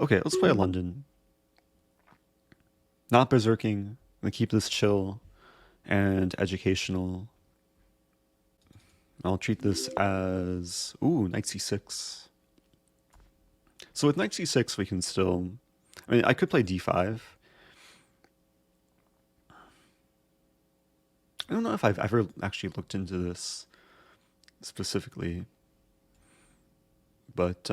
Okay, let's play a London. Not berserking. I'm gonna keep this chill and educational. I'll treat this as... Ooh, knight c6. So with knight c6, we can still... I mean, I could play d5. I don't know if I've ever actually looked into this specifically. But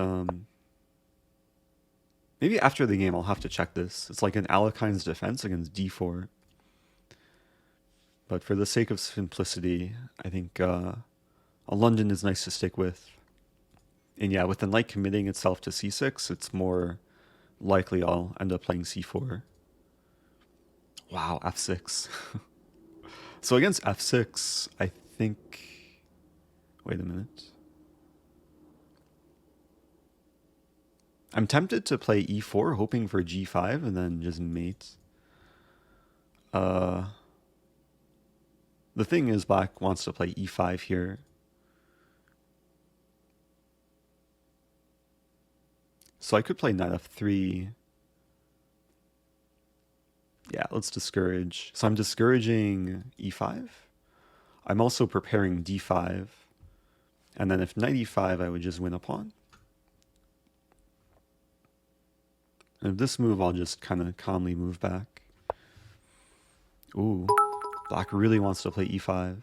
maybe after the game I'll have to check this. It's like an Alekine's defense against d4. But for the sake of simplicity, I think a London is nice to stick with. And yeah, with the knight committing itself to c6, it's more likely I'll end up playing c4. Wow, f6. So against f6, I think... Wait a minute. I'm tempted to play e4, hoping for g5, and then just mate. The thing is, black wants to play e5 here. So I could play knight f3. Yeah, let's discourage. So I'm discouraging e5. I'm also preparing d5. And then if knight e5, I would just win a pawn. And if this move, I'll just kind of calmly move back. Ooh, black really wants to play e5.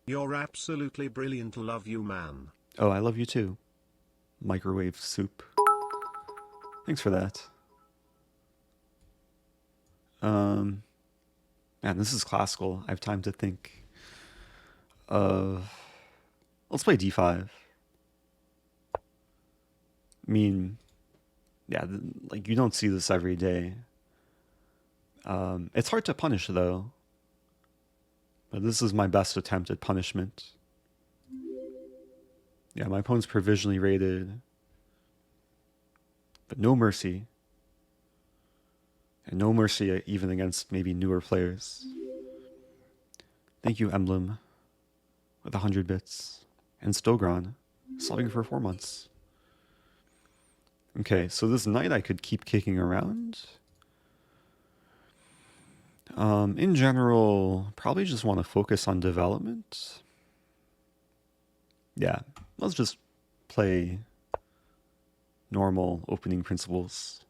You're absolutely brilliant. Love you, man. Oh, I love you too. Microwave soup. Thanks for that. Man, this is classical. I have time to think of... Let's play d5. I mean, yeah, like you don't see this every day. It's hard to punish though. But this is my best attempt at punishment. Yeah, my opponent's provisionally rated. But no mercy. And no mercy even against maybe newer players. Thank you, Emblem, with 100 bits. And Stogron, subbing for 4 months. Okay, so this knight I could keep kicking around. In general, probably just want to focus on development. Yeah, let's just play normal opening principles.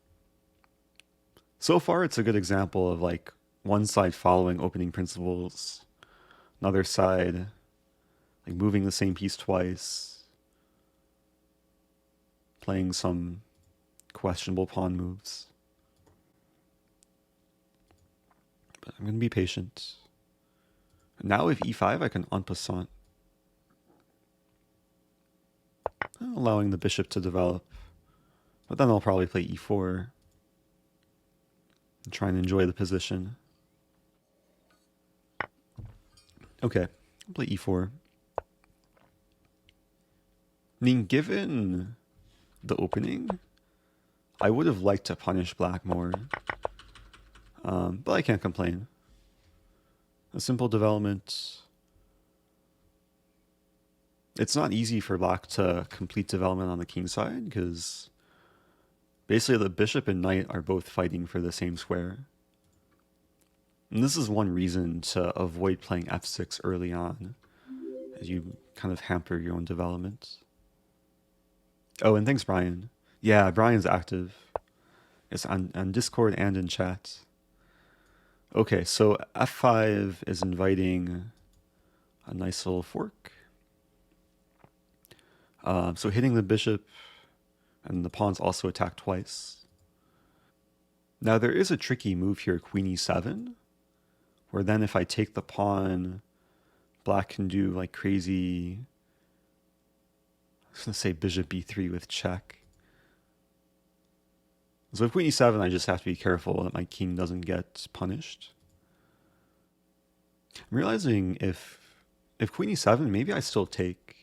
So far, it's a good example of like one side following opening principles, another side like moving the same piece twice, playing some questionable pawn moves. But I'm going to be patient. Now with e5, I can en passant, allowing the bishop to develop. But then I'll probably play e4 and try and enjoy the position. Okay, I'll play e4. I mean, given the opening, I would have liked to punish black more. But I can't complain. A simple development. It's not easy for black to complete development on the king side because basically the bishop and knight are both fighting for the same square. And this is one reason to avoid playing f6 early on, as you kind of hamper your own development. Oh, and thanks, Brian. Yeah, Brian's active. It's on Discord and in chat. Okay, so f5 is inviting a nice little fork. So hitting the bishop and the pawns also attack twice. Now there is a tricky move here, queen e7, where then if I take the pawn, black can do like crazy, I was going to say bishop b3 with check. So with queen e7, I just have to be careful that my king doesn't get punished. I'm realizing if queen e7, maybe I still take.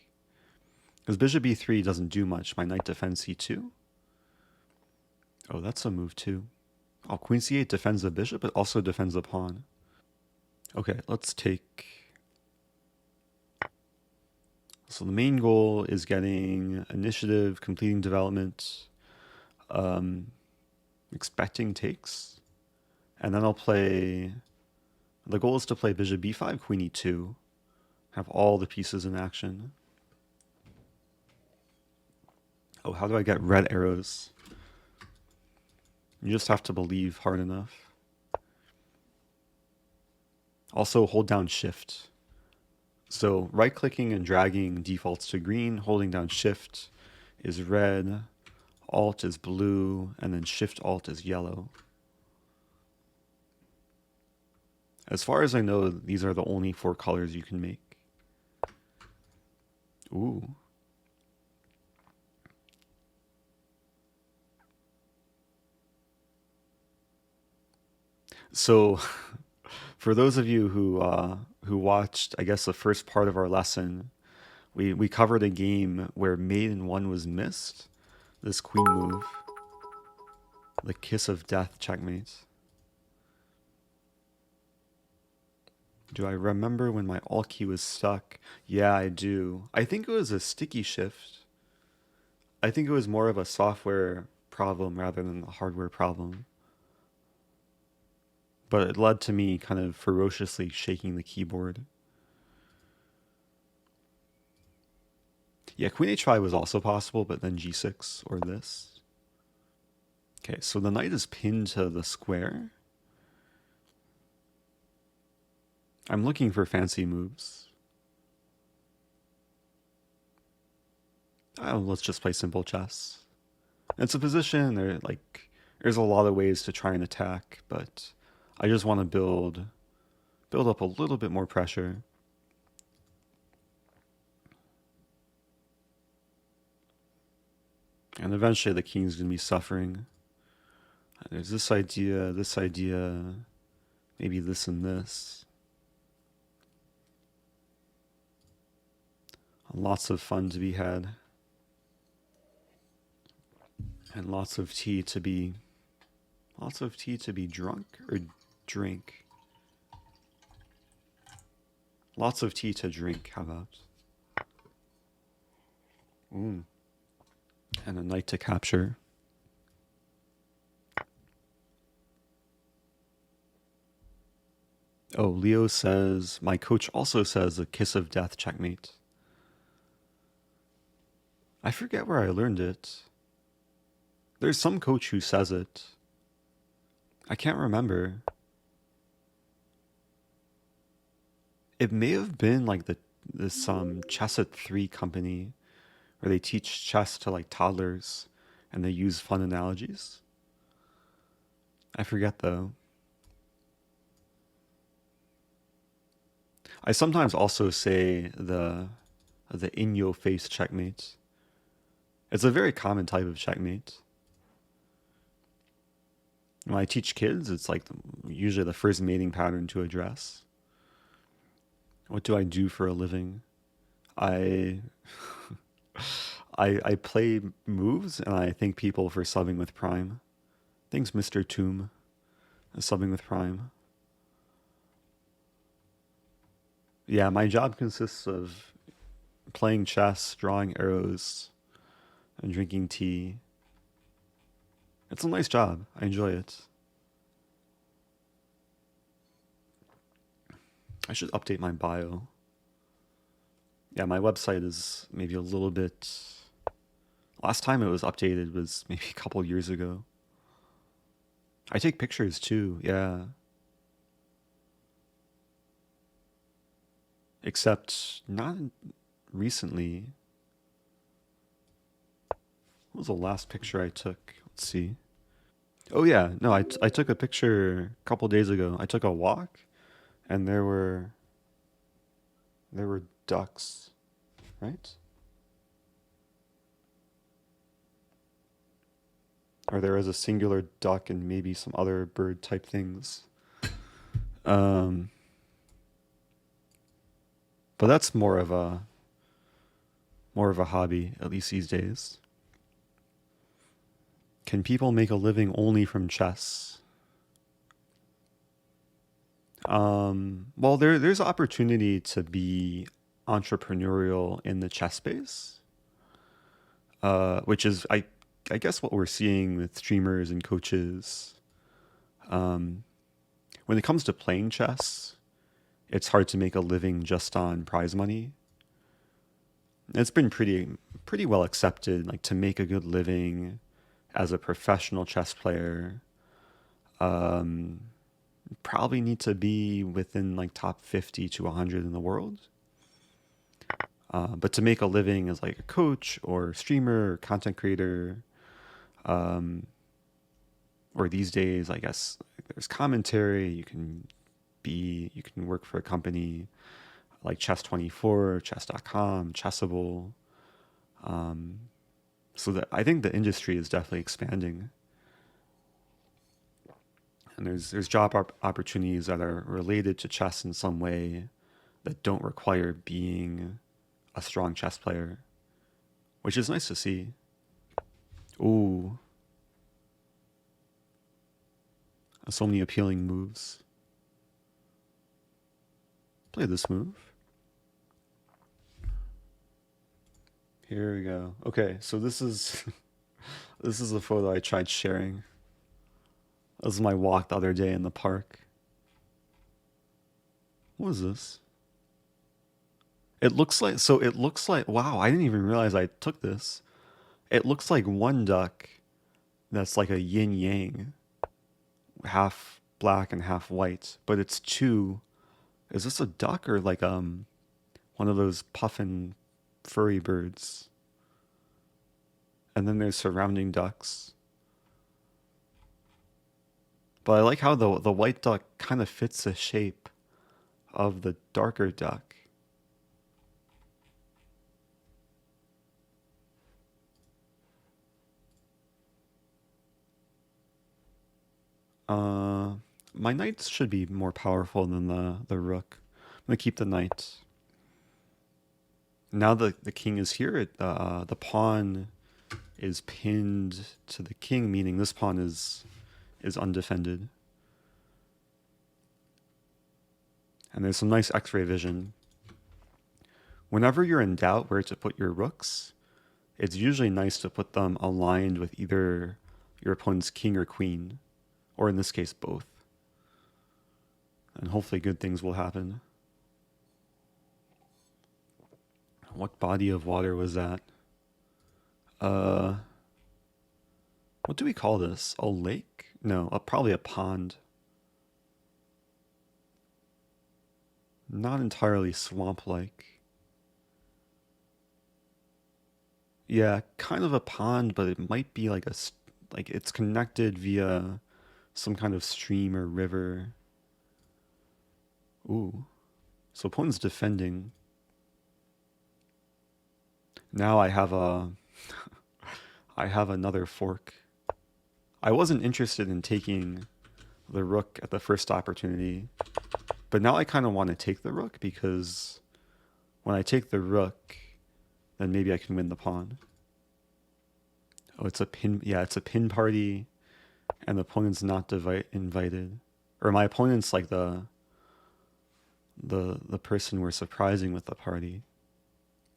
Because bishop b3 doesn't do much. My knight defends c2. Oh, that's a move too. Oh, queen c8 defends the bishop, but also defends the pawn. Okay, let's take... So the main goal is getting initiative, completing development. expecting takes. And then I'll play... The goal is to play bishop b5, queen e2. Have all the pieces in action. Oh, how do I get red arrows? You just have to believe hard enough. Also, hold down shift. So right-clicking and dragging defaults to green, holding down shift is red, alt is blue, and then shift-alt is yellow. As far as I know, these are the only 4 colors you can make. Ooh. So, for those of you who watched, I guess, the first part of our lesson, we covered a game where mate in 1 was missed. This queen move, the kiss of death checkmate. Do I remember when my alt key was stuck? Yeah, I do. I think it was a sticky shift. I think it was more of a software problem rather than a hardware problem. But it led to me kind of ferociously shaking the keyboard. Yeah, queen h5 was also possible, but then g6 or this. Okay, so the knight is pinned to the square. I'm looking for fancy moves. Oh, let's just play simple chess. It's a position, there's a lot of ways to try and attack, but I just want to build up a little bit more pressure. And eventually the king's going to be suffering. There's this idea, maybe this and this. Lots of fun to be had. And lots of tea to be drunk or drink. Lots of tea to drink, how about? And a knight to capture. Oh, Leo says, my coach also says a kiss of death checkmate. I forget where I learned it. There's some coach who says it. I can't remember. It may have been like this Chess at 3 company where they teach chess to like toddlers and they use fun analogies. I forget though. I sometimes also say the in your face checkmate. It's a very common type of checkmate. When I teach kids, it's like usually the first mating pattern to address. What do I do for a living? I play moves and I thank people for subbing with Prime. Thanks, Mr. Tomb, subbing with Prime. Yeah, my job consists of playing chess, drawing arrows, and drinking tea. It's a nice job. I enjoy it. I should update my bio. Yeah, my website is maybe a little bit... Last time it was updated was maybe a couple years ago. I take pictures too, yeah. Except not recently. What was the last picture I took? Let's see. Oh yeah, no, I took a picture a couple days ago. I took a walk and there were ducks, right? Or there was a singular duck and maybe some other bird type things. But that's more of a hobby, at least these days. Can people make a living only from chess? Well, there's opportunity to be entrepreneurial in the chess space, which is I guess what we're seeing with streamers and coaches, when it comes to playing chess, it's hard to make a living just on prize money. It's been pretty well accepted, like to make a good living as a professional chess player, probably need to be within like top 50 to 100 in the world. But to make a living as like a coach or streamer or content creator, or these days, I guess there's commentary. You can work for a company like Chess24, Chess.com, Chessable. So that I think the industry is definitely expanding, and there's job opportunities that are related to chess in some way that don't require being a strong chess player, which is nice to see. Ooh, so many appealing moves. Play this move. Here we go. Okay, so this is this is a photo I tried sharing. This was my walk the other day in the park. What is this? It looks like, wow, I didn't even realize I took this. It looks like one duck that's like a yin yang, half black and half white, but it's two. Is this a duck or like one of those puffin furry birds? And then there's surrounding ducks. But I like how the white duck kind of fits the shape of the darker duck. My knights should be more powerful than the rook. I'm gonna keep the knight. Now the king is here, the pawn is pinned to the king, meaning this pawn is undefended. And there's some nice X-ray vision. Whenever you're in doubt where to put your rooks, it's usually nice to put them aligned with either your opponent's king or queen, or in this case, both. And hopefully good things will happen. What body of water was that? What do we call this? A lake? No, probably a pond. Not entirely swamp-like. Yeah, kind of a pond, but it might be like like it's connected via some kind of stream or river. Ooh. So opponent's defending. Now I have I have another fork. I wasn't interested in taking the rook at the first opportunity, but now I kind of want to take the rook because when I take the rook, then maybe I can win the pawn. Oh, it's a pin. Yeah, it's a pin party, and the opponent's not invited. Or my opponent's like the person we're surprising with the party.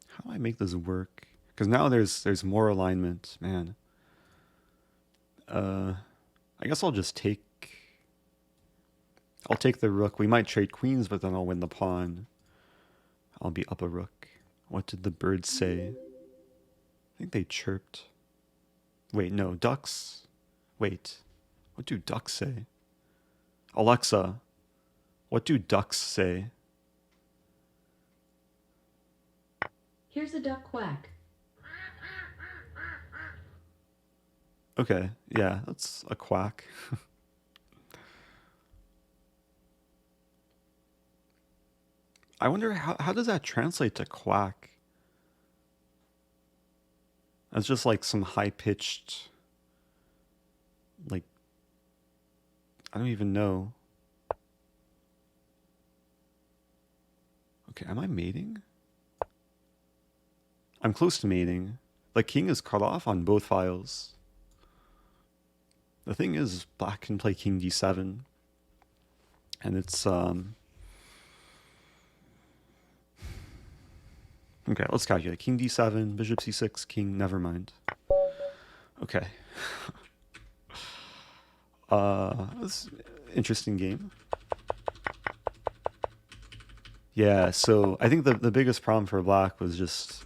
How do I make this work? Because now there's more alignment, man. I guess I'll take the rook. We might trade queens, but then I'll win the pawn. I'll be up a rook. What did the birds say? I think they chirped. Wait, no, ducks. Wait, what do ducks say? Alexa, what do ducks say? Here's a duck quack. Okay, yeah, that's a quack. I wonder how does that translate to quack? That's just like some high-pitched, like, I don't even know. Okay, am I mating? I'm close to mating. The king is cut off on both files. The thing is, black can play king d7. And it's, okay, let's calculate. King d7, bishop c6, king, never mind. Okay. This is an interesting game. Yeah, so I think the biggest problem for black was just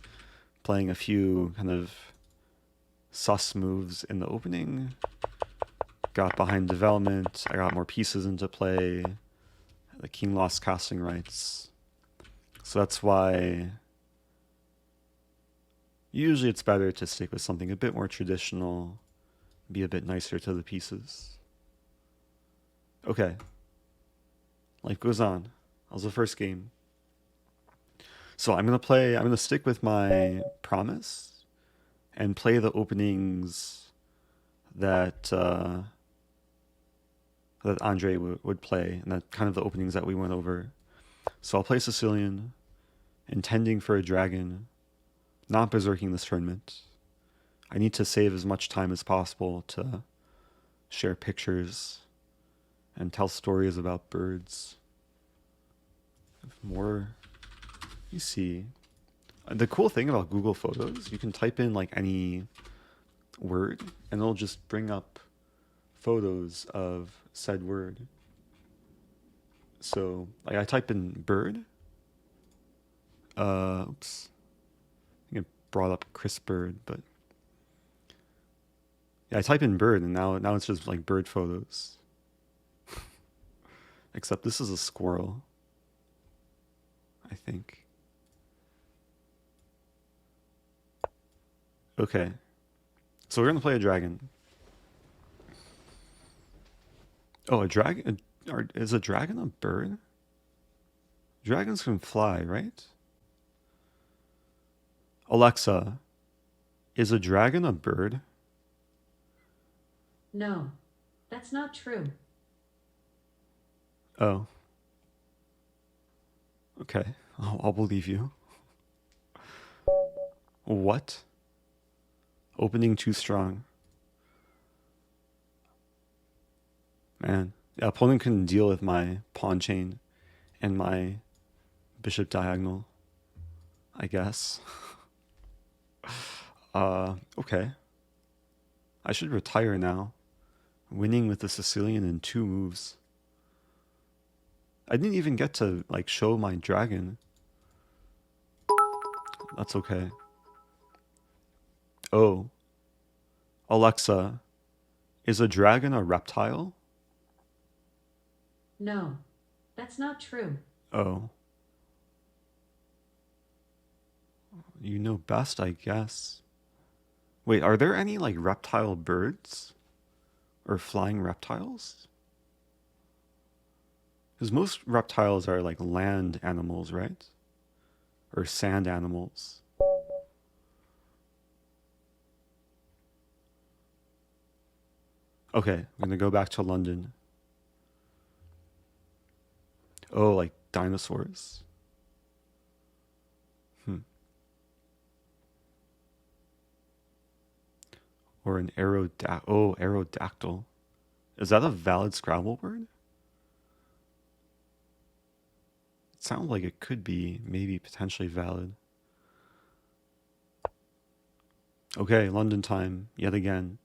playing a few kind of sus moves in the opening. Got behind development. I got more pieces into play. The king lost casting rights. So that's why usually it's better to stick with something a bit more traditional, be a bit nicer to the pieces. Okay. Life goes on. That was the first game. So I'm gonna stick with my promise and play the openings that that Andre would play, and that kind of the openings that we went over. So I'll play Sicilian, intending for a dragon, not berserking this tournament. I need to save as much time as possible to share pictures and tell stories about birds. More, you see. The cool thing about Google Photos, you can type in like any word and it'll just bring up photos of said word. So like I type in bird. Oops. I think it brought up Chris Bird, but yeah, I type in bird and now it's just like bird photos. Except this is a squirrel, I think. Okay. So we're gonna play a dragon. Oh, a dragon? Is a dragon a bird? Dragons can fly, right? Alexa, is a dragon a bird? No, that's not true. Oh. Okay, I'll believe you. What? Opening too strong. Man, the opponent couldn't deal with my pawn chain and my bishop diagonal, I guess. Okay. I should retire now. Winning with the Sicilian in 2 moves. I didn't even get to like show my dragon. That's okay. Oh. Alexa, is a dragon a reptile? No, that's not true. Oh. You know best, I guess. Wait, are there any like reptile birds? Or flying reptiles? Because most reptiles are like land animals, right? Or sand animals. Okay, I'm gonna go back to London. Oh, like dinosaurs. Or an aerodactyl. Is that a valid Scrabble word? It sounds like it could be, maybe potentially valid. Okay, London time, yet again.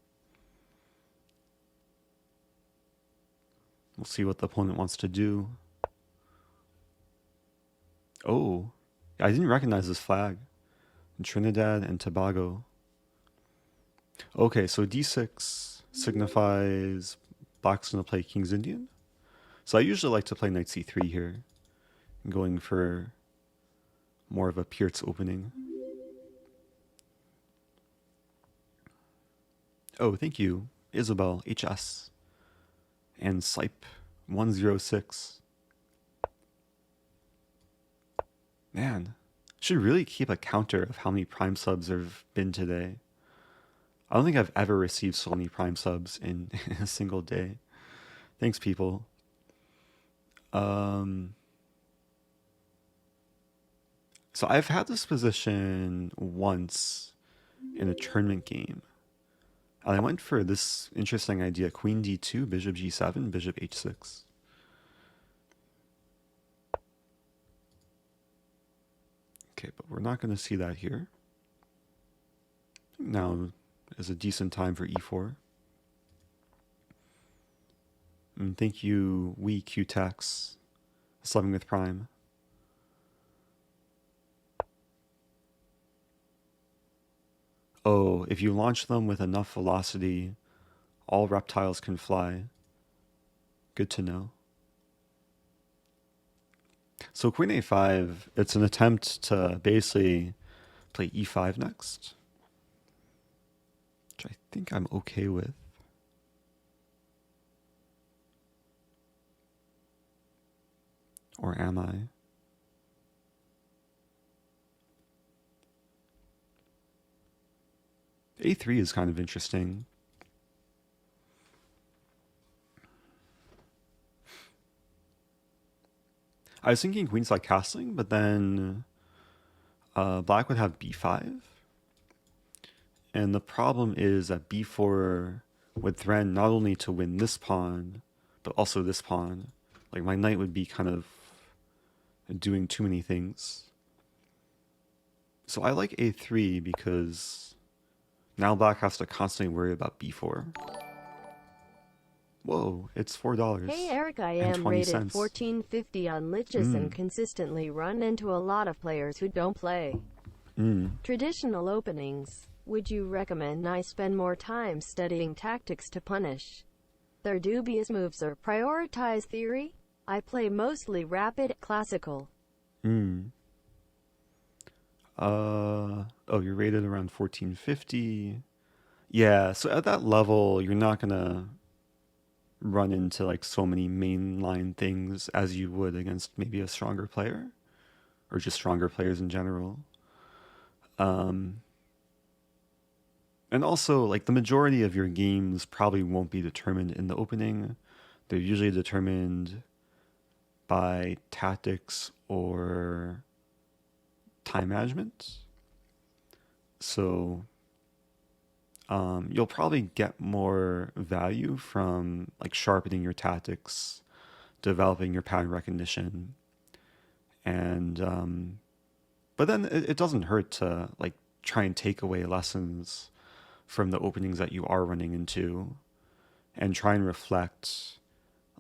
We'll see what the opponent wants to do. Oh, I didn't recognize this flag. In Trinidad and Tobago. Okay, so d6 signifies black's gonna play King's Indian. So I usually like to play knight c3 here, going for more of a Pirc opening. Oh, thank you, Isabel HS and Sipe 106. Man, should really keep a counter of how many prime subs there have been today. I don't think I've ever received so many prime subs in a single day. Thanks, people. So I've had this position once in a tournament game. I went for this interesting idea: Queen d2, Bishop g7, Bishop h6. Okay, but we're not going to see that here. Now is a decent time for e4. And thank you, WeQTex, subbing with Prime. Oh, if you launch them with enough velocity, all reptiles can fly. Good to know. So queen a5, it's an attempt to basically play e5 next, which I think I'm okay with. Or am I? A3 is kind of interesting. I was thinking queenside castling, but then black would have b5. And the problem is that b4 would threaten not only to win this pawn, but also this pawn. Like my knight would be kind of doing too many things. So I like a3 because now black has to constantly worry about b4. Whoa, it's $4. Hey Eric, I am rated 1450 on liches and consistently run into a lot of players who don't play traditional openings. Would you recommend I spend more time studying tactics to punish their dubious moves or prioritize theory? I play mostly rapid classical. Oh, you're rated around 1450. Yeah, so at that level, you're not gonna run into like so many mainline things as you would against maybe a stronger player or just stronger players in general. And also, like, the majority of your games probably won't be determined in the opening. They're usually determined by tactics or time management. So you'll probably get more value from like sharpening your tactics, developing your pattern recognition, and but then it doesn't hurt to like try and take away lessons from the openings that you are running into, and try and reflect.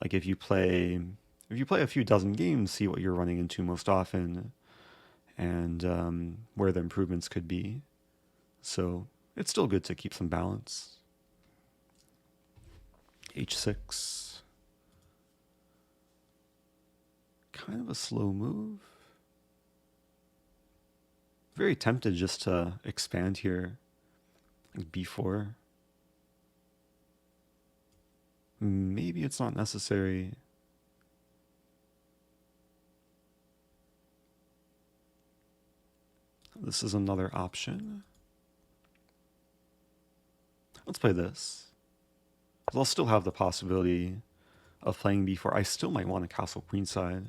Like if you play a few dozen games, see what you're running into most often, and where the improvements could be. So it's still good to keep some balance. H6. Kind of a slow move. Very tempted just to expand here. Like b4. Maybe it's not necessary. This is another option. Let's play this. I'll still have the possibility of playing b4. I still might want to castle queenside.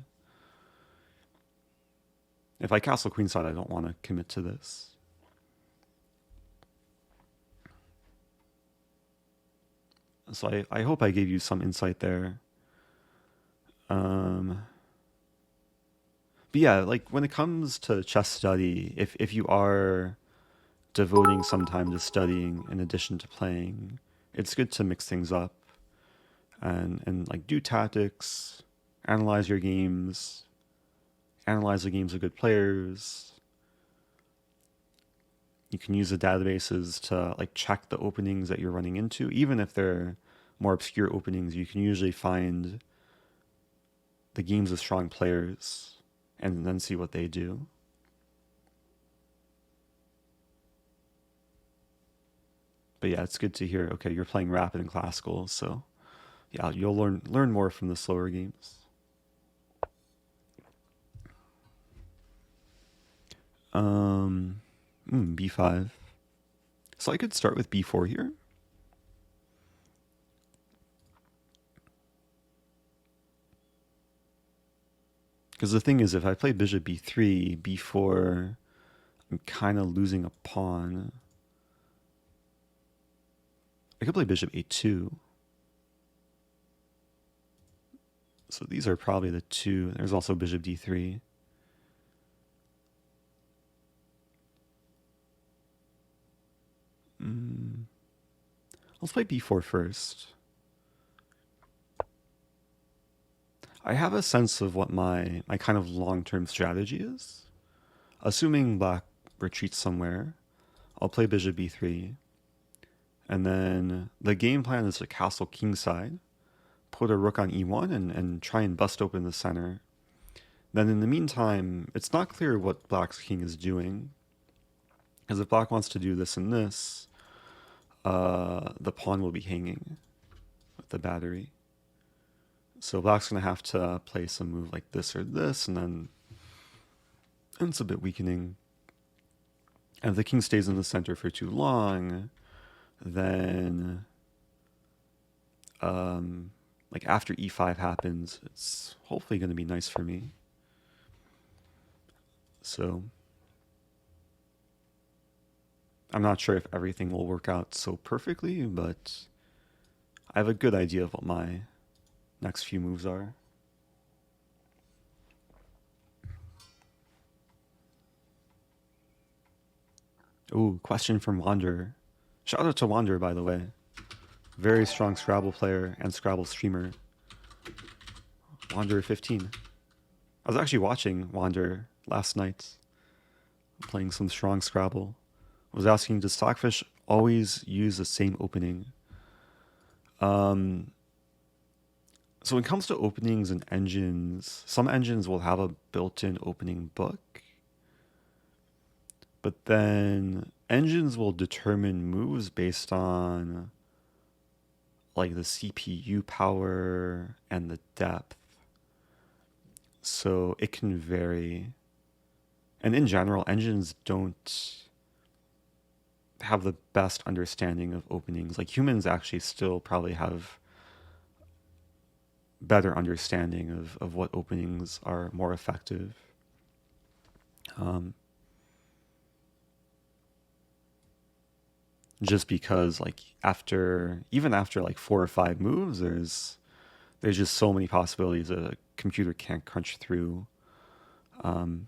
If I castle queenside, I don't want to commit to this. So I hope I gave you some insight there. But yeah, like when it comes to chess study, if you are devoting some time to studying in addition to playing, it's good to mix things up and like do tactics, analyze your games, analyze the games of good players. You can use the databases to like check the openings that you're running into. Even if they're more obscure openings, you can usually find the games of strong players and then see what they do. But yeah, it's good to hear, okay, you're playing rapid and classical, so yeah, you'll learn more from the slower games. B5. So I could start with b4 here. Because the thing is, if I play bishop b3, b4, I'm kind of losing a pawn. I could play bishop a2. So these are probably the two. There's also bishop d3. Let's play b4 first. I have a sense of what my kind of long-term strategy is. Assuming black retreats somewhere, I'll play bishop b3. And then the game plan is to castle kingside, put a rook on e1 and try and bust open the center. Then in the meantime, it's not clear what black's king is doing. Because if black wants to do this and this, the pawn will be hanging with the battery. So black's going to have to play some move like this or this, and it's a bit weakening. And if the king stays in the center for too long, then like after e5 happens, it's hopefully going to be nice for me. So I'm not sure if everything will work out so perfectly, but I have a good idea of what my next few moves are. Ooh, question from Wanderer. Shout out to Wanderer, by the way. Very strong Scrabble player and Scrabble streamer. Wanderer 15. I was actually watching Wanderer last night, playing some strong Scrabble. I was asking, does Stockfish always use the same opening? So when it comes to openings and engines, some engines will have a built-in opening book. But then engines will determine moves based on like the CPU power and the depth. So it can vary. And in general, engines don't have the best understanding of openings. Like humans actually still probably have better understanding of what openings are more effective. Just because like even after like 4 or 5 moves, there's just so many possibilities that a computer can't crunch through. Like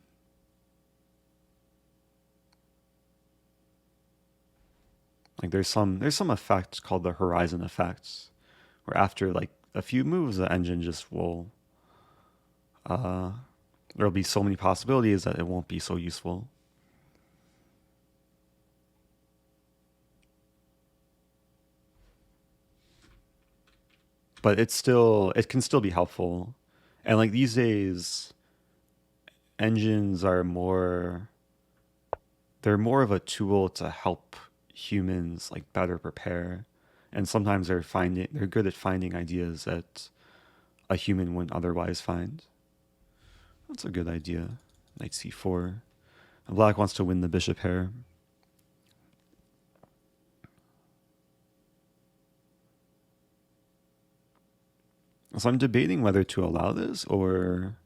there's some effect called the horizon effect, where after like a few moves, the engine just will there'll be so many possibilities that it won't be so useful. But it can still be helpful. And like these days, engines are they're more of a tool to help humans like better prepare. And sometimes they're good at finding ideas that a human wouldn't otherwise find. That's a good idea. Knight c4. And black wants to win the bishop pair. So I'm debating whether to allow this, or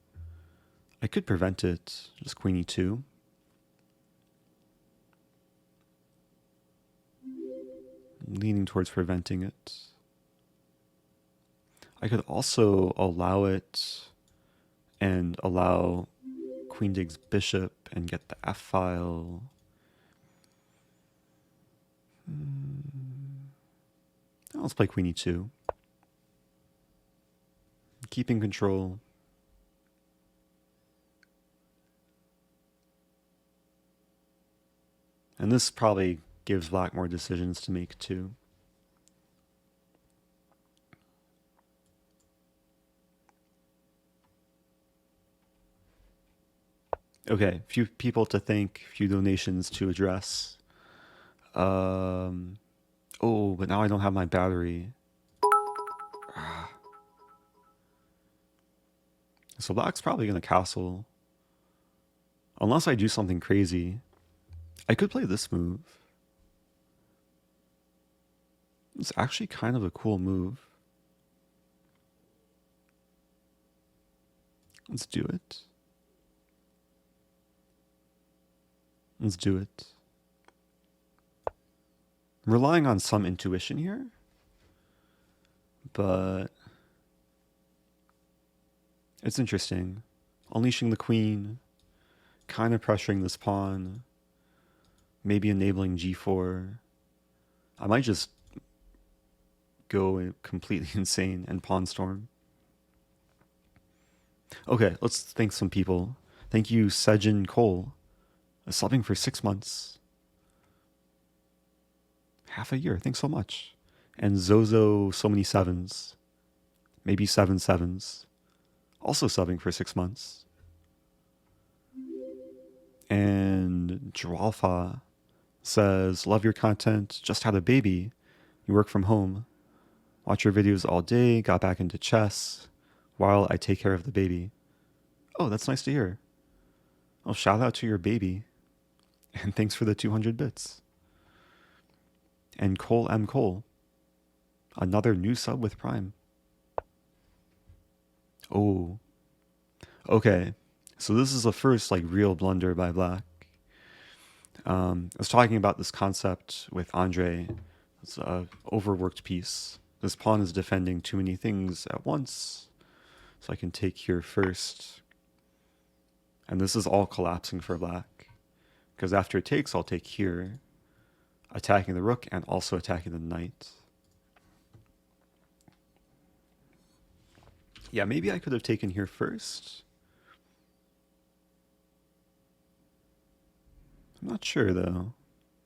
I could prevent it. Just queen e2. I'm leaning towards preventing it. I could also allow it and allow queen digs bishop and get the f file. Let's play queen e2. Keeping control. And this probably gives black more decisions to make too. Okay, few people to thank, few donations to address. Oh, but now I don't have my battery. So black's probably going to castle. Unless I do something crazy. I could play this move. It's actually kind of a cool move. Let's do it. Let's do it. I'm relying on some intuition here. But it's interesting. Unleashing the queen. Kind of pressuring this pawn. Maybe enabling g4. I might just go completely insane and Pawn Storm. Okay, let's thank some people. Thank you, Sejin Cole, subbing for 6 months. Half a year. Thanks so much. And Zozo, so many sevens. Maybe 7 sevens. Also subbing for 6 months. And Drawalfa says, love your content. Just had a baby. You work from home. Watch your videos all day. Got back into chess while I take care of the baby. Oh, that's nice to hear. Well, shout out to your baby. And thanks for the 200 bits. And Cole M. Cole. Another new sub with Prime. Oh. Okay. So this is the first like real blunder by Black. I was talking about this concept with Andre. It's an overworked piece. This pawn is defending too many things at once. So I can take here first. And this is all collapsing for Black. Because after it takes, I'll take here. Attacking the rook and also attacking the knight. Yeah, maybe I could have taken here first. I'm not sure though.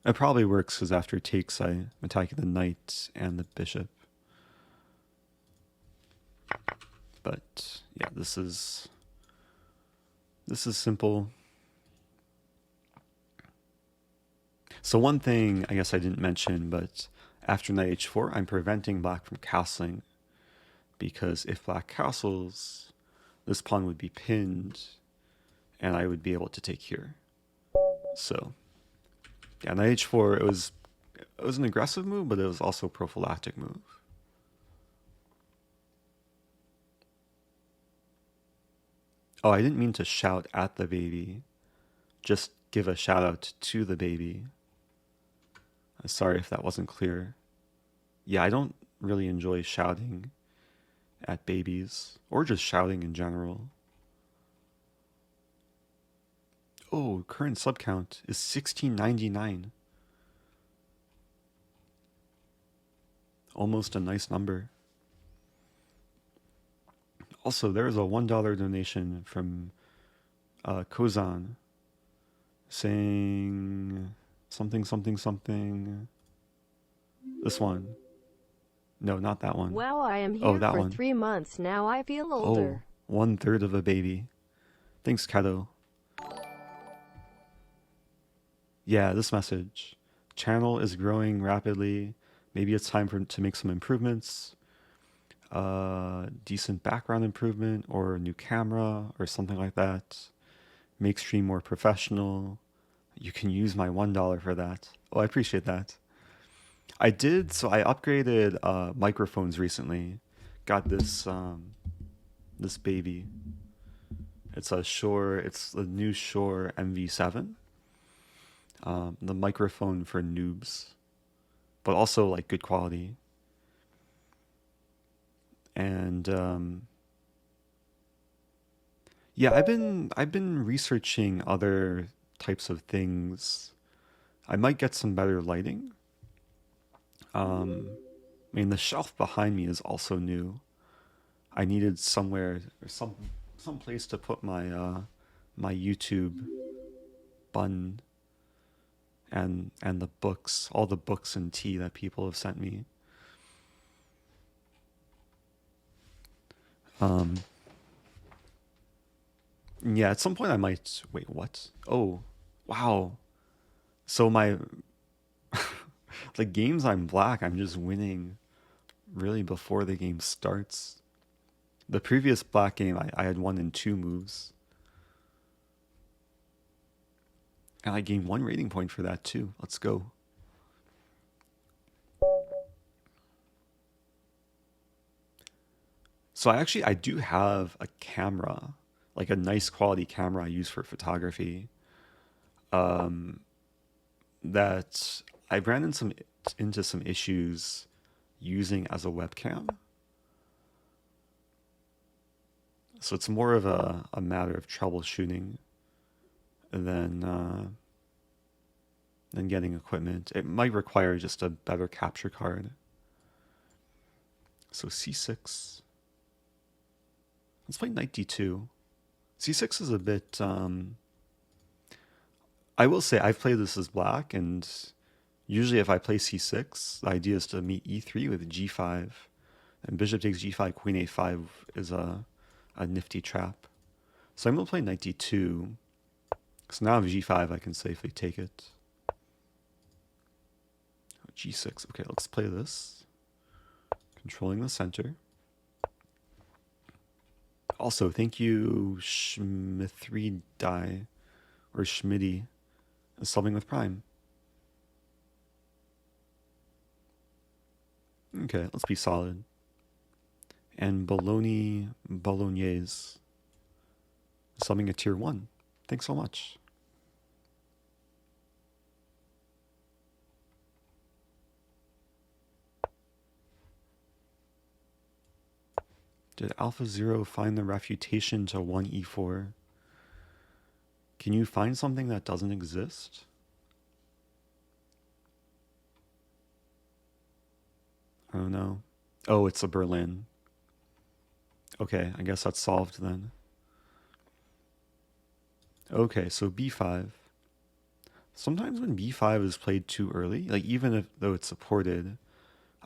It probably works because after it takes, I'm attacking the knight and the bishop. But yeah, this is simple. So one thing I guess I didn't mention, but after knight h4, I'm preventing Black from castling. Because if Black castles, this pawn would be pinned, and I would be able to take here. So, yeah, knight h4, it was an aggressive move, but it was also a prophylactic move. Oh, I didn't mean to shout at the baby. Just give a shout out to the baby. Sorry if that wasn't clear. Yeah, I don't really enjoy shouting at babies, or just shouting in general. Oh, current sub count is 1699. Almost a nice number. Also, there is a $1 donation from Kozan saying something. This one. No, not that one. Wow, I am here that for one. 3 months now. I feel older. Oh, 1/3 of a baby. Thanks, Kato. Yeah, this message. Channel is growing rapidly. Maybe it's time to make some improvements. Decent background improvement or a new camera or something like that. Make stream more professional. You can use my $1 for that. Oh, I appreciate that. I did, so I upgraded microphones recently. Got this this baby. It's the new Shure MV7. The microphone for noobs, but also like good quality. And yeah, I've been researching other types of things. I might get some better lighting. I mean, the shelf behind me is also new. I needed somewhere or some place to put my my YouTube button and the books, all the books and tea that people have sent me. Yeah, at some point I might wait. What? Oh, wow. So my the games I'm Black, I'm just winning really before the game starts. The previous Black game, I had won in 2 moves. And I gained 1 rating point for that too. Let's go. So I do have a camera, like a nice quality camera I use for photography. That I ran into some issues using as a webcam. So it's more of a matter of troubleshooting than getting equipment. It might require just a better capture card. So c6. Let's play knight d2. c6 is a bit... I will say I've played this as black, and usually if I play c6, the idea is to meet e3 with g5. And bishop takes g5, queen a5 is a nifty trap. So I'm going to play knight d2. So now I have g5, I can safely take it. g6. Okay, let's play this. Controlling the center. Also, thank you, Schmithreed Die, or Schmitty, subbing with Prime. Okay, let's be solid. And Bolognese, subbing a tier 1. Thanks so much. Did Alpha Zero find the refutation to 1e4? Can you find something that doesn't exist? I don't know. Oh, it's a Berlin. Okay, I guess that's solved then. Okay, so b5. Sometimes when b5 is played too early, like even though it's supported,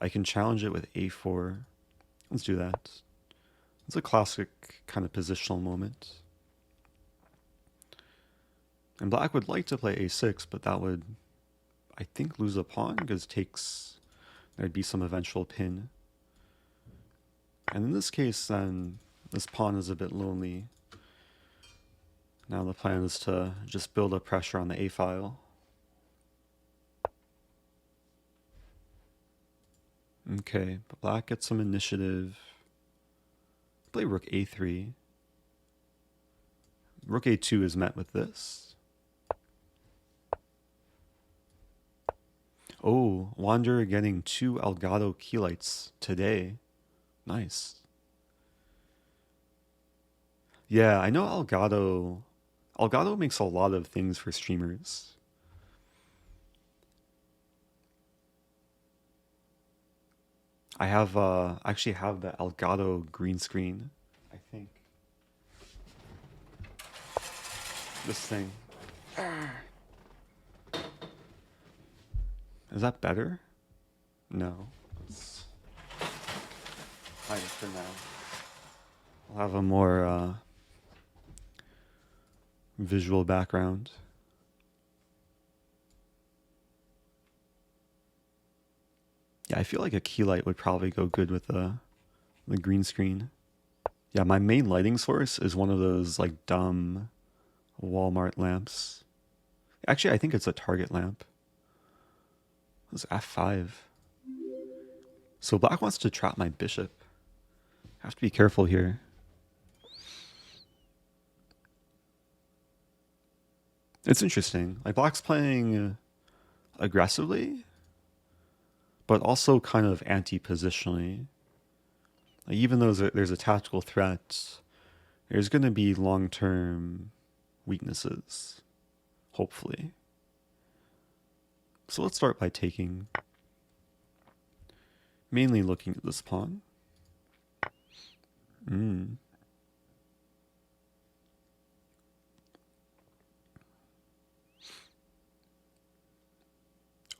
I can challenge it with a4. Let's do that. It's a classic kind of positional moment. And black would like to play a6, but that would, I think, lose a pawn because there'd be some eventual pin. And in this case, then, this pawn is a bit lonely. Now the plan is to just build up pressure on the a file. Okay, but black gets some initiative. Play rook a3. Rook a2 is met with this. Oh, Wanderer getting 2 Elgato keylights today. Nice. Yeah, I know Elgato. Elgato makes a lot of things for streamers. I actually have the Elgato green screen, I think. This thing. Is that better? No. Let's hide it for now. I'll have a more visual background. Yeah, I feel like a key light would probably go good with the green screen. Yeah, my main lighting source is one of those like dumb Walmart lamps. Actually, I think it's a Target lamp. It's f5. So black wants to trap my bishop. I have to be careful here. It's interesting. Like black's playing aggressively, but also kind of anti-positionally. Like even though there's a tactical threat, there's going to be long-term weaknesses, hopefully. So let's start by taking, mainly looking at this pawn.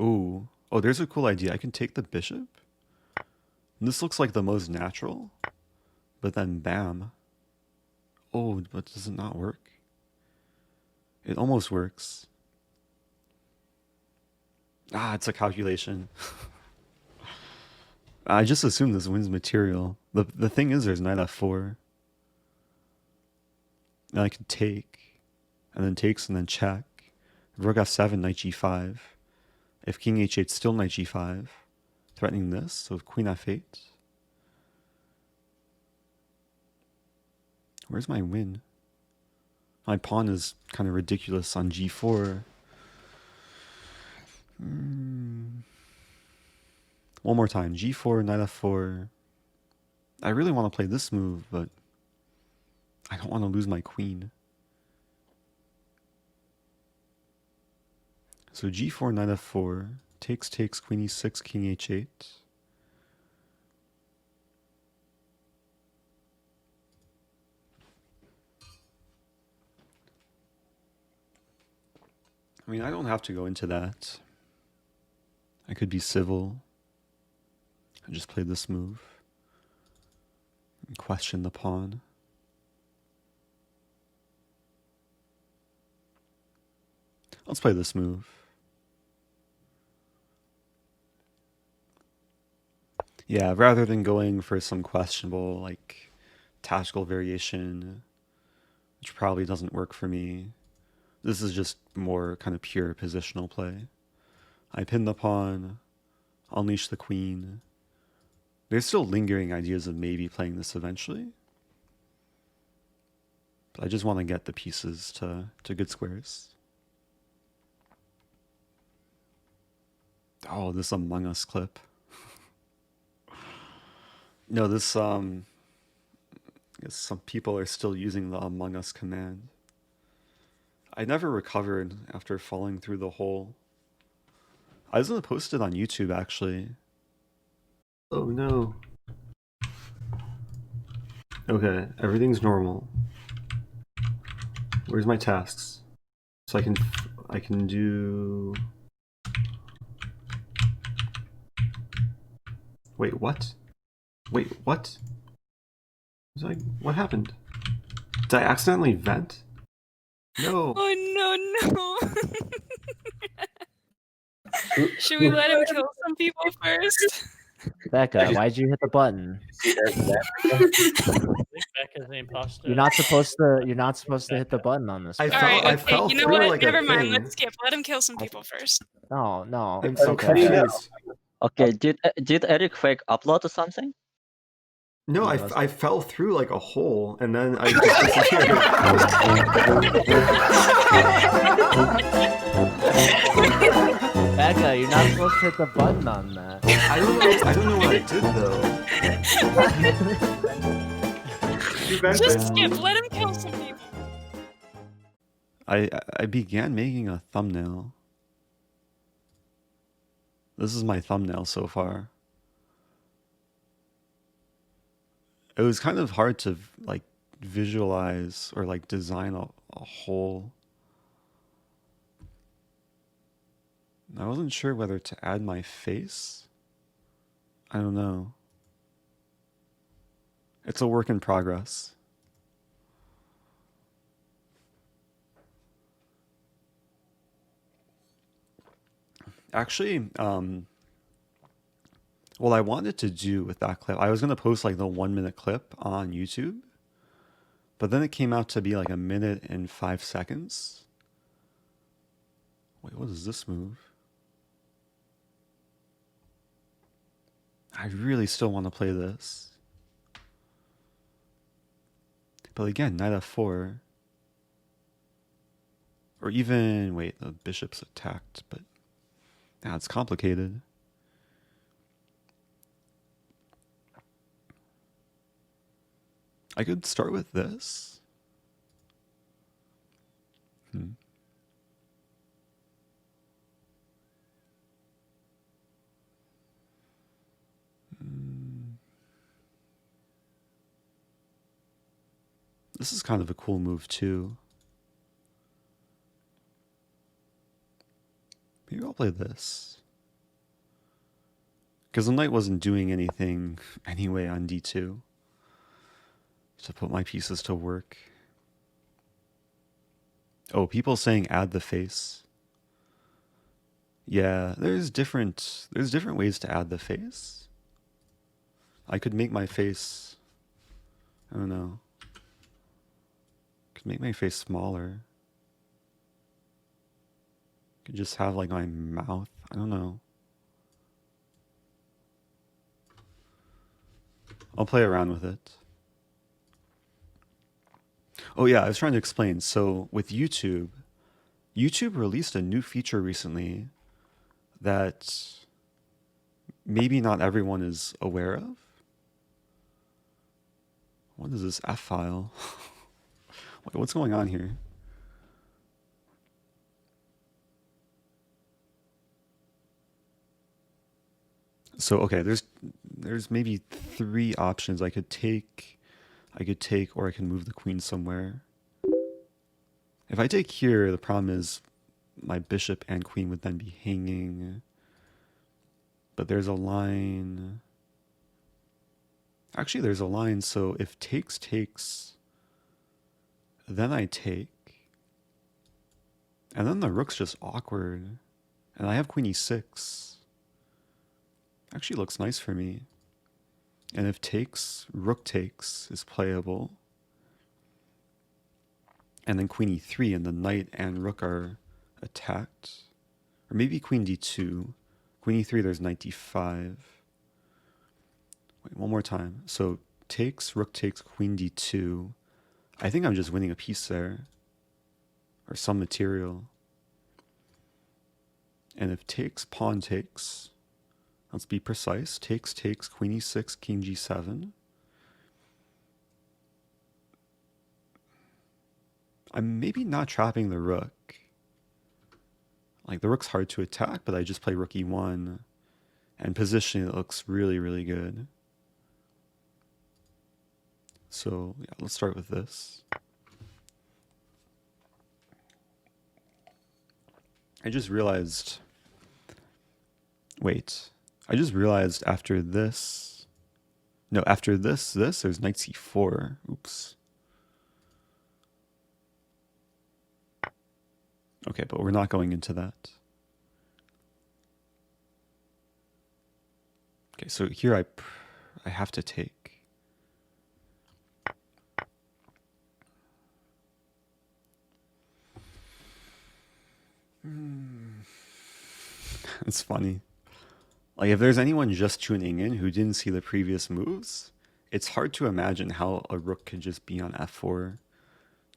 Ooh. Oh, there's a cool idea. I can take the bishop. And this looks like the most natural, but then bam. Oh, but does it not work? It almost works. Ah, it's a calculation. I just assume this wins material. The thing is, there's knight f4. And I can take, and then takes, and then check. Rook f7, knight g5. If king h8, still knight g5. Threatening this, so queen f8. Where's my win? My pawn is kind of ridiculous on g4. One more time. G4, knight f4. I really want to play this move, but I don't want to lose my queen. So g4, knight f4. Takes, queen e6, king h8. I mean, I don't have to go into that. I could be civil. I just play this move. And question the pawn. Let's play this move. Yeah, rather than going for some questionable, like, tactical variation, which probably doesn't work for me, this is just more kind of pure positional play. I pin the pawn, unleash the queen. There's still lingering ideas of maybe playing this eventually. But I just want to get the pieces to good squares. Oh, this Among Us clip. No, this, I guess some people are still using the Among Us command. I never recovered after falling through the hole. I was going to post it on YouTube, actually. Oh, no. Okay, everything's normal. Where's my tasks? So I can do... Wait, what? Wait, what? What happened? Did I accidentally vent? No. Oh no. Should we let him kill some people first? Becca, why'd you hit the button? Becca's the imposter. You're not supposed to hit the button on this. I Becca. fell- Alright, I okay, fell you know through what? like a Never mind, thing. let's skip. Let him kill some people first. No. I'm so Okay. confused. Okay, did Eric Fake upload something? No, I fell through like a hole and then I just disappeared. Becca, you're not supposed to hit the button on that. I don't know what I did though. You vented. Just skip, let him kill some people. I began making a thumbnail. This is my thumbnail so far. It was kind of hard to like visualize or like design a whole. I wasn't sure whether to add my face. I don't know. It's a work in progress. Actually, what I wanted to do with that clip, I was going to post like the 1 minute clip on YouTube, but then it came out to be like 1 minute and 5 seconds. Wait, what is this move? I really still want to play this. But again, knight f4. Or even, wait, the bishop's attacked, but now it's complicated. I could start with this. This is kind of a cool move too. Maybe I'll play this. Because the knight wasn't doing anything anyway on d2. To put my pieces to work. Oh, people saying add the face. Yeah, there's different ways to add the face. I could make my face, I don't know. Could make my face smaller. Could just have like my mouth. I don't know. I'll play around with it. Oh yeah, I was trying to explain. So with YouTube released a new feature recently that maybe not everyone is aware of. What is this F file? Wait, what's going on here? So okay, there's maybe 3 options I could take, or I can move the queen somewhere. If I take here, the problem is my bishop and queen would then be hanging. But there's a line. Actually, there's a line, so if takes, then I take. And then the rook's just awkward. And I have queen e6. Actually looks nice for me. And if takes, rook takes is playable. And then queen e3 and the knight and rook are attacked. Or maybe queen d2. Queen e3, there's knight d5. Wait, one more time. So takes, rook takes, queen d2. I think I'm just winning a piece there. Or some material. And if takes, pawn takes. Let's be precise. Takes, queen e6, king g7. I'm maybe not trapping the rook. Like, the rook's hard to attack, but I just play rook e1. And positioning, it looks really, really good. So, yeah, let's start with this. I just realized... Wait. I just realized after this... No, after this, there's knight c4. Oops. Okay, but we're not going into that. Okay, so here I have to take. It's funny. Like, if there's anyone just tuning in who didn't see the previous moves, it's hard to imagine how a rook could just be on f4,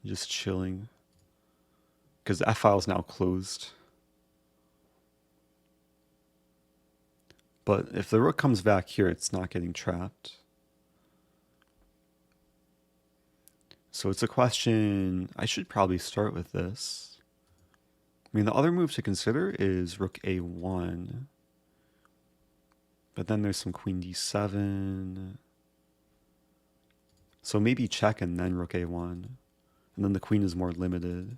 just chilling. Because the f-file is now closed. But if the rook comes back here, it's not getting trapped. So it's a question, I should probably start with this. I mean, the other move to consider is rook a1. But then there's some queen d7. So maybe check and then rook a1. And then the queen is more limited.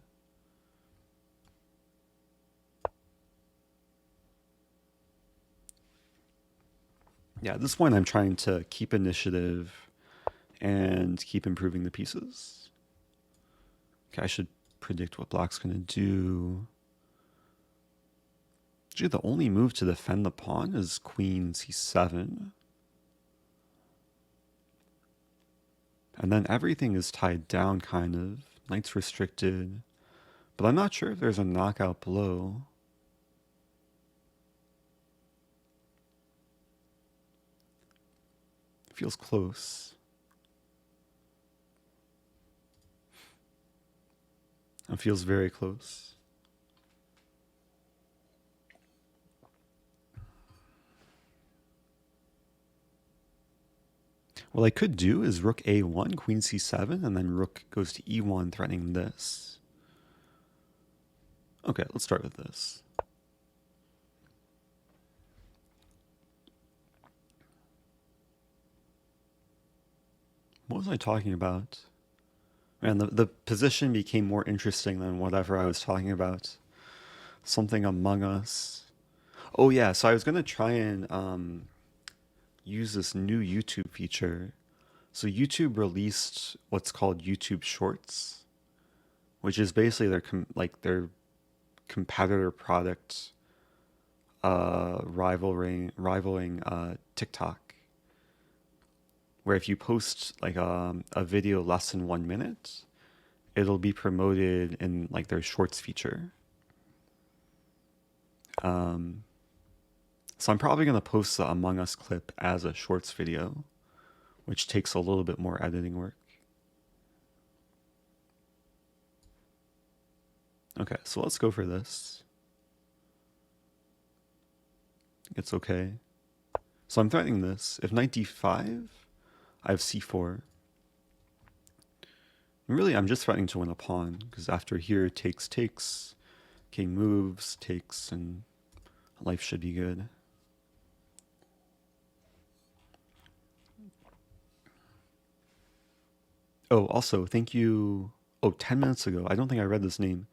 Yeah, at this point I'm trying to keep initiative and keep improving the pieces. Okay, I should predict what black's going to do. Actually, the only move to defend the pawn is queen c7. And then everything is tied down, kind of. Knight's restricted. But I'm not sure if there's a knockout blow. It feels close. It feels very close. What I could do is rook a1, queen c7, and then rook goes to e1, threatening this. Okay, let's start with this. What was I talking about? Man, the position became more interesting than whatever I was talking about. Something Among Us. Oh yeah, so I was going to try and use this new YouTube feature. So YouTube released what's called YouTube Shorts, which is basically their competitor product rivaling TikTok. Where if you post like a video less than 1 minute, it'll be promoted in like their Shorts feature. So I'm probably going to post the Among Us clip as a Shorts video, which takes a little bit more editing work. Okay, so let's go for this. It's okay. So I'm threatening this. If knight d5, I have c4. And really, I'm just threatening to win a pawn, because after here, takes, king moves, takes, and life should be good. Oh, also, thank you. Oh, 10 minutes ago. I don't think I read this name.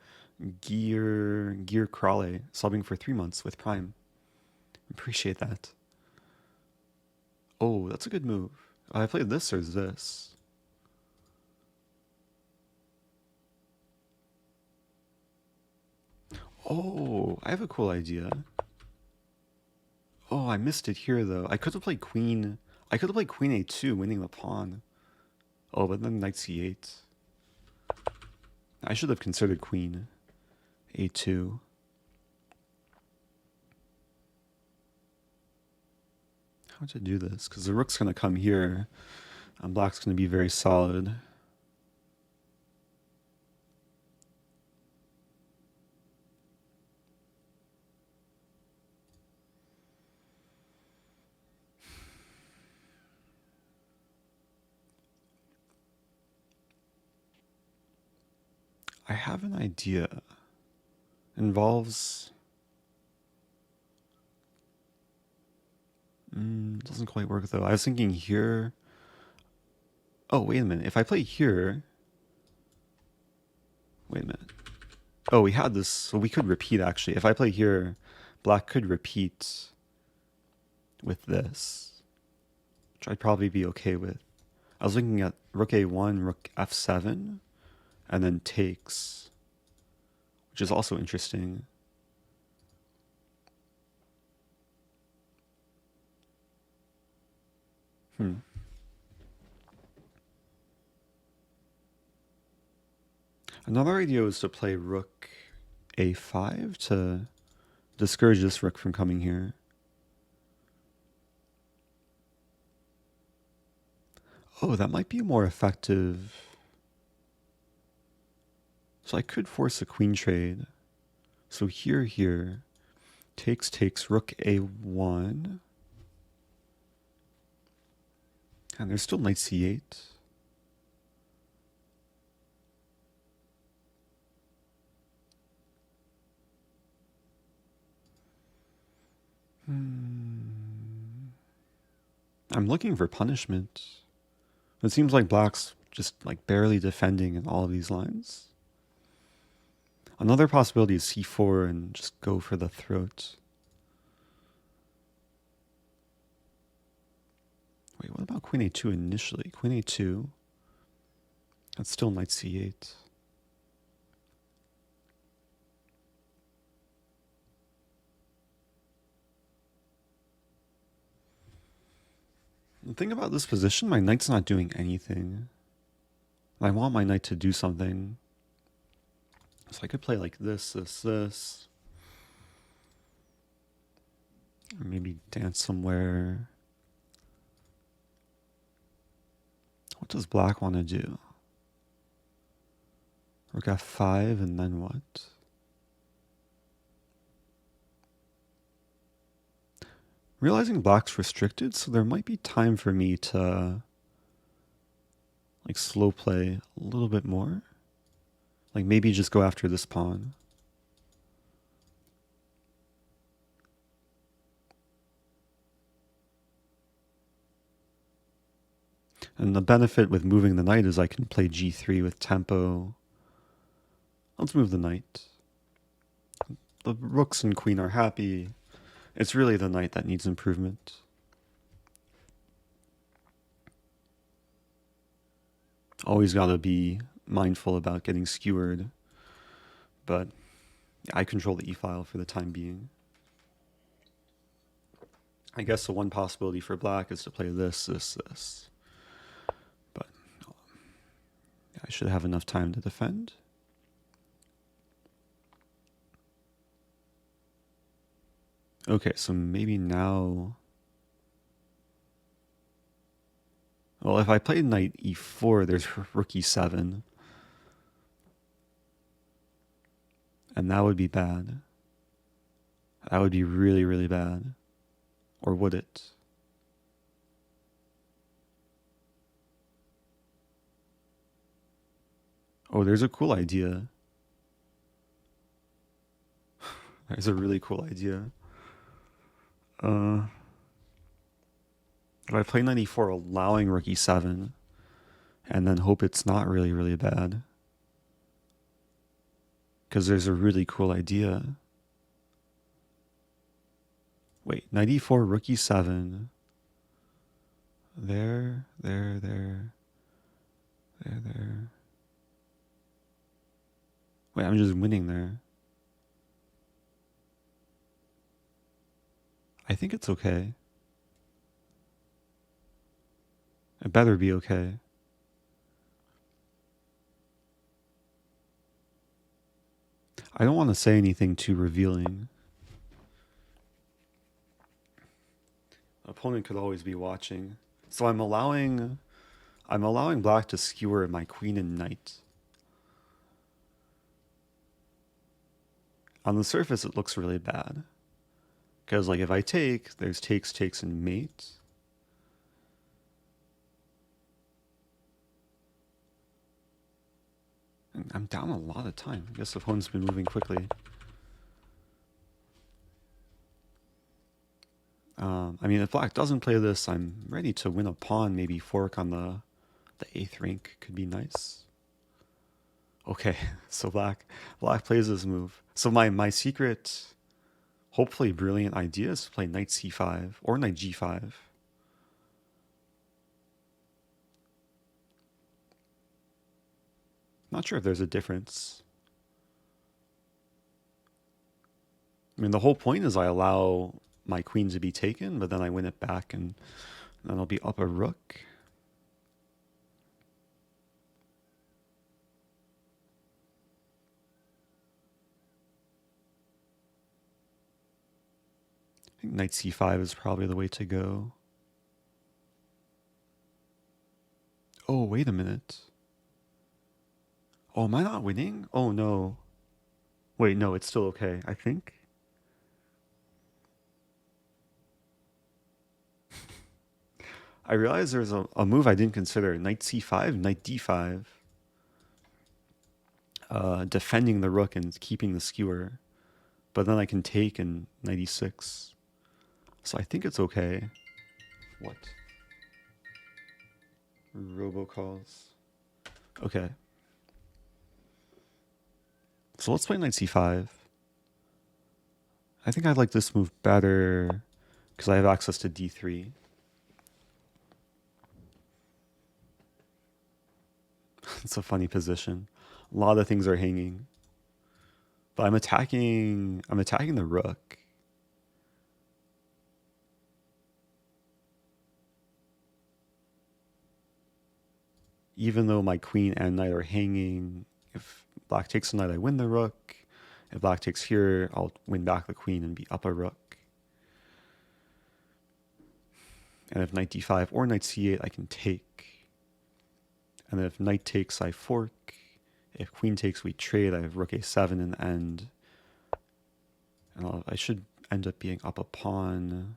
Gear Crawley subbing for 3 months with Prime. Appreciate that. Oh, that's a good move. I played this or this. Oh, I have a cool idea. Oh, I missed it here though. I could have played queen. I could have played queen a2, winning the pawn. Oh, but then knight c8. I should have considered queen a2. How to do this? Because the rook's going to come here, and black's going to be very solid. I have an idea. It involves... doesn't quite work though. I was thinking here... Oh, wait a minute. If I play here... Wait a minute. Oh, we had this, so we could repeat actually. If I play here, black could repeat with this, which I'd probably be okay with. I was looking at rook a1, rook f7, and then takes, which is also interesting. Another idea is to play rook a5 to discourage this rook from coming here. Oh, that might be more effective. So I could force a queen trade. So here, takes, rook a1. And there's still knight c8. I'm looking for punishment. It seems like black's just like barely defending in all of these lines. Another possibility is c4 and just go for the throat. Wait, what about queen a2 initially? Queen a2. That's still knight c8. The thing about this position, my knight's not doing anything. I want my knight to do something. So I could play like this. Or maybe dance somewhere. What does black want to do? Rook f5 and then what? Realizing black's restricted, so there might be time for me to like slow play a little bit more. Like maybe just go after this pawn. And the benefit with moving the knight is I can play g3 with tempo. Let's move the knight. The rooks and queen are happy. It's really the knight that needs improvement. Always got to be mindful about getting skewered. But I control the e-file for the time being. I guess the one possibility for black is to play this. But I should have enough time to defend. Okay, so maybe now... Well, if I play knight e4, there's rook e7. And that would be bad. That would be really, really bad. Or would it? Oh, there's a cool idea. There's a really cool idea. If I play knight e4, allowing rook e7, and then hope it's not really, really bad. because there's a really cool idea. Wait, knight e4, rook e7. There. Wait, I'm just winning there. I think it's okay. It better be okay. I don't want to say anything too revealing. Opponent could always be watching. So I'm allowing black to skewer my queen and knight. On the surface it looks really bad. Because like if I take, there's takes, and mate. And I'm down a lot of time. I guess the opponent's been moving quickly. I mean, if black doesn't play this, I'm ready to win a pawn, maybe fork on the 8th rank could be nice. Okay, so black plays this move. So my secret, hopefully brilliant idea is to play knight c5 or knight g5. Not sure if there's a difference. I mean, the whole point is I allow my queen to be taken, but then I win it back and then I'll be up a rook. I think knight c5 is probably the way to go. Oh, wait a minute. Oh, am I not winning? Oh, no. Wait, no, it's still okay, I think. I realized there's a move I didn't consider. Knight c5, knight d5. Defending the rook and keeping the skewer. But then I can take and knight e6. So I think it's okay. What? Robocalls. Okay. So let's play knight c5. I think I like this move better because I have access to d3. It's a funny position. A lot of things are hanging. But I'm attacking the rook. Even though my queen and knight are hanging, if black takes the knight, I win the rook. If black takes here, I'll win back the queen and be up a rook. And if knight d5 or knight c8, I can take. And then if knight takes, I fork. If queen takes, we trade. I have rook a7 in the end. And I should end up being up a pawn.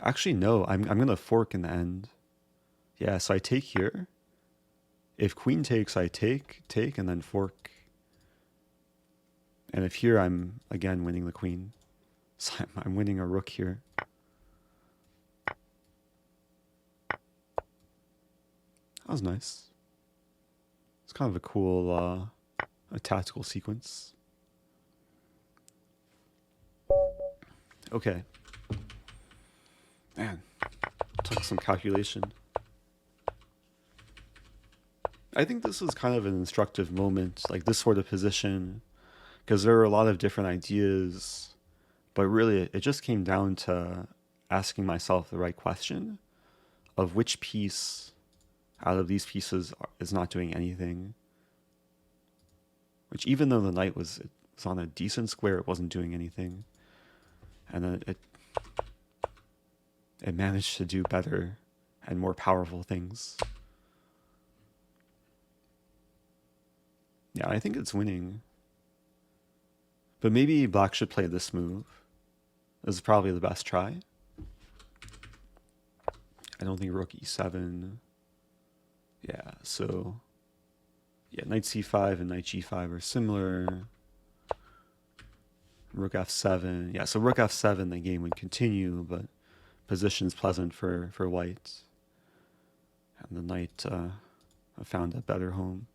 Actually, no, I'm going to fork in the end. Yeah, so I take here. If queen takes, I take, and then fork. And if here, I'm, again, winning the queen. So I'm winning a rook here. That was nice. It's kind of a cool a tactical sequence. Okay. Man, took some calculation. I think this was kind of an instructive moment, like this sort of position, because there were a lot of different ideas, but really it just came down to asking myself the right question of which piece out of these pieces is not doing anything. Which, even though the knight was on a decent square, it wasn't doing anything. And then it managed to do better and more powerful things. Yeah, I think it's winning. But maybe black should play this move. This is probably the best try. I don't think rook e7... Yeah, so yeah, knight c5 and knight g5 are similar. Rook f7. Yeah, so rook f7, the game would continue, but position's pleasant for white. And the knight found a better home.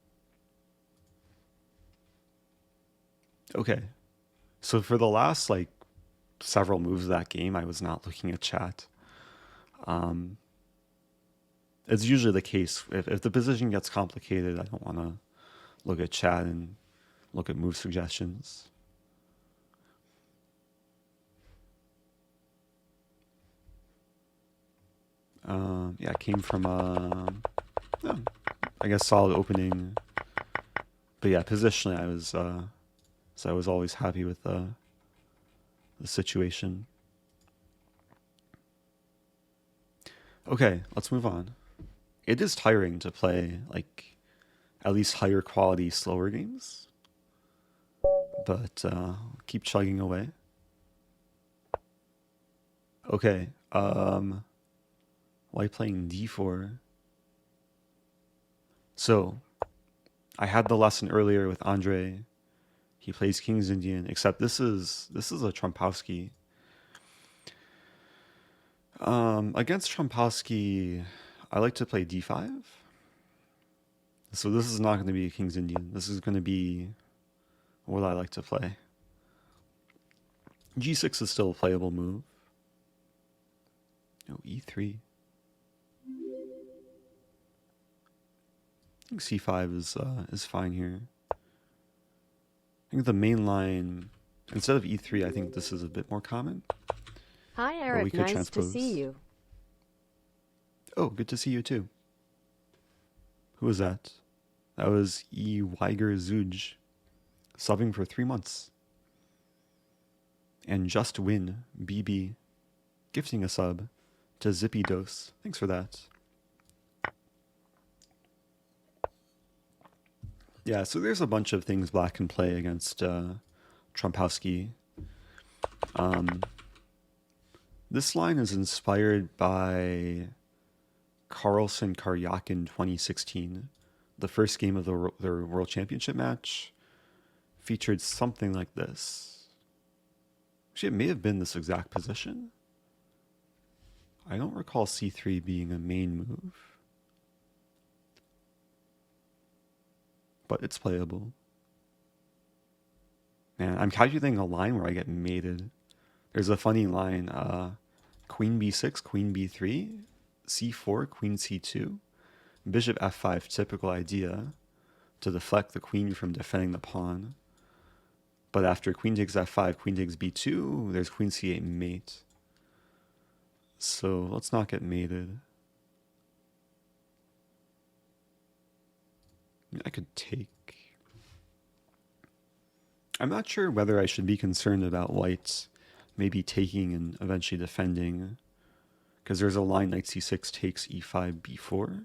Okay. So for the last like several moves of that game, I was not looking at chat. It's usually the case. If the position gets complicated, I don't want to look at chat and look at move suggestions. Yeah, it came from I guess solid opening. But yeah, positionally, I was always happy with the situation. Okay, let's move on. It is tiring to play like at least higher quality, slower games, but keep chugging away. Okay, why playing d4? So, I had the lesson earlier with Andre. He plays King's Indian, except this is a Trompowsky. Against Trompowsky, I like to play d5. So this is not going to be a King's Indian. This is going to be what I like to play. g6 is still a playable move. No, e3. I think c5 is fine here. I think the main line, instead of e3, I think this is a bit more common. Hi, Eric. Nice transpose. to see you. Oh, good to see you too. Who was that? That was E. Weiger Zuj, subbing for 3 months. And Just Win BB, gifting a sub to Zippy Dose. Thanks for that. Yeah, so there's a bunch of things black can play against Trompowsky. This line is inspired by Carlsen Karyakin 2016. The first game of their World Championship match featured something like this. Actually, it may have been this exact position. I don't recall c3 being a main move, but it's playable. Man, I'm calculating a line where I get mated. There's a funny line, queen b6, queen b3, c4, queen c2, bishop f5, typical idea to deflect the queen from defending the pawn. But after queen takes f5, queen takes b2, there's queen c8 mate. So let's not get mated. I could take. I'm not sure whether I should be concerned about white maybe taking and eventually defending, because there's a line knight c6 takes e5 b4.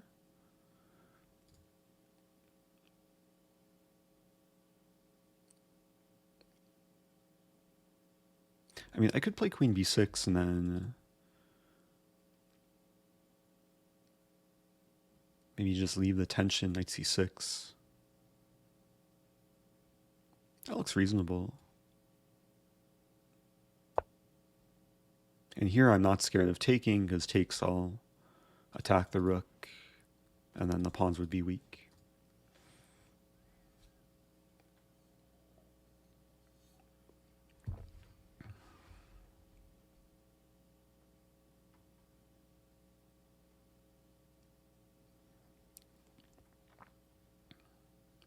I mean, I could play queen b6 and then maybe just leave the tension, knight c6. That looks reasonable. And here I'm not scared of taking, because takes I'll attack the rook, and then the pawns would be weak.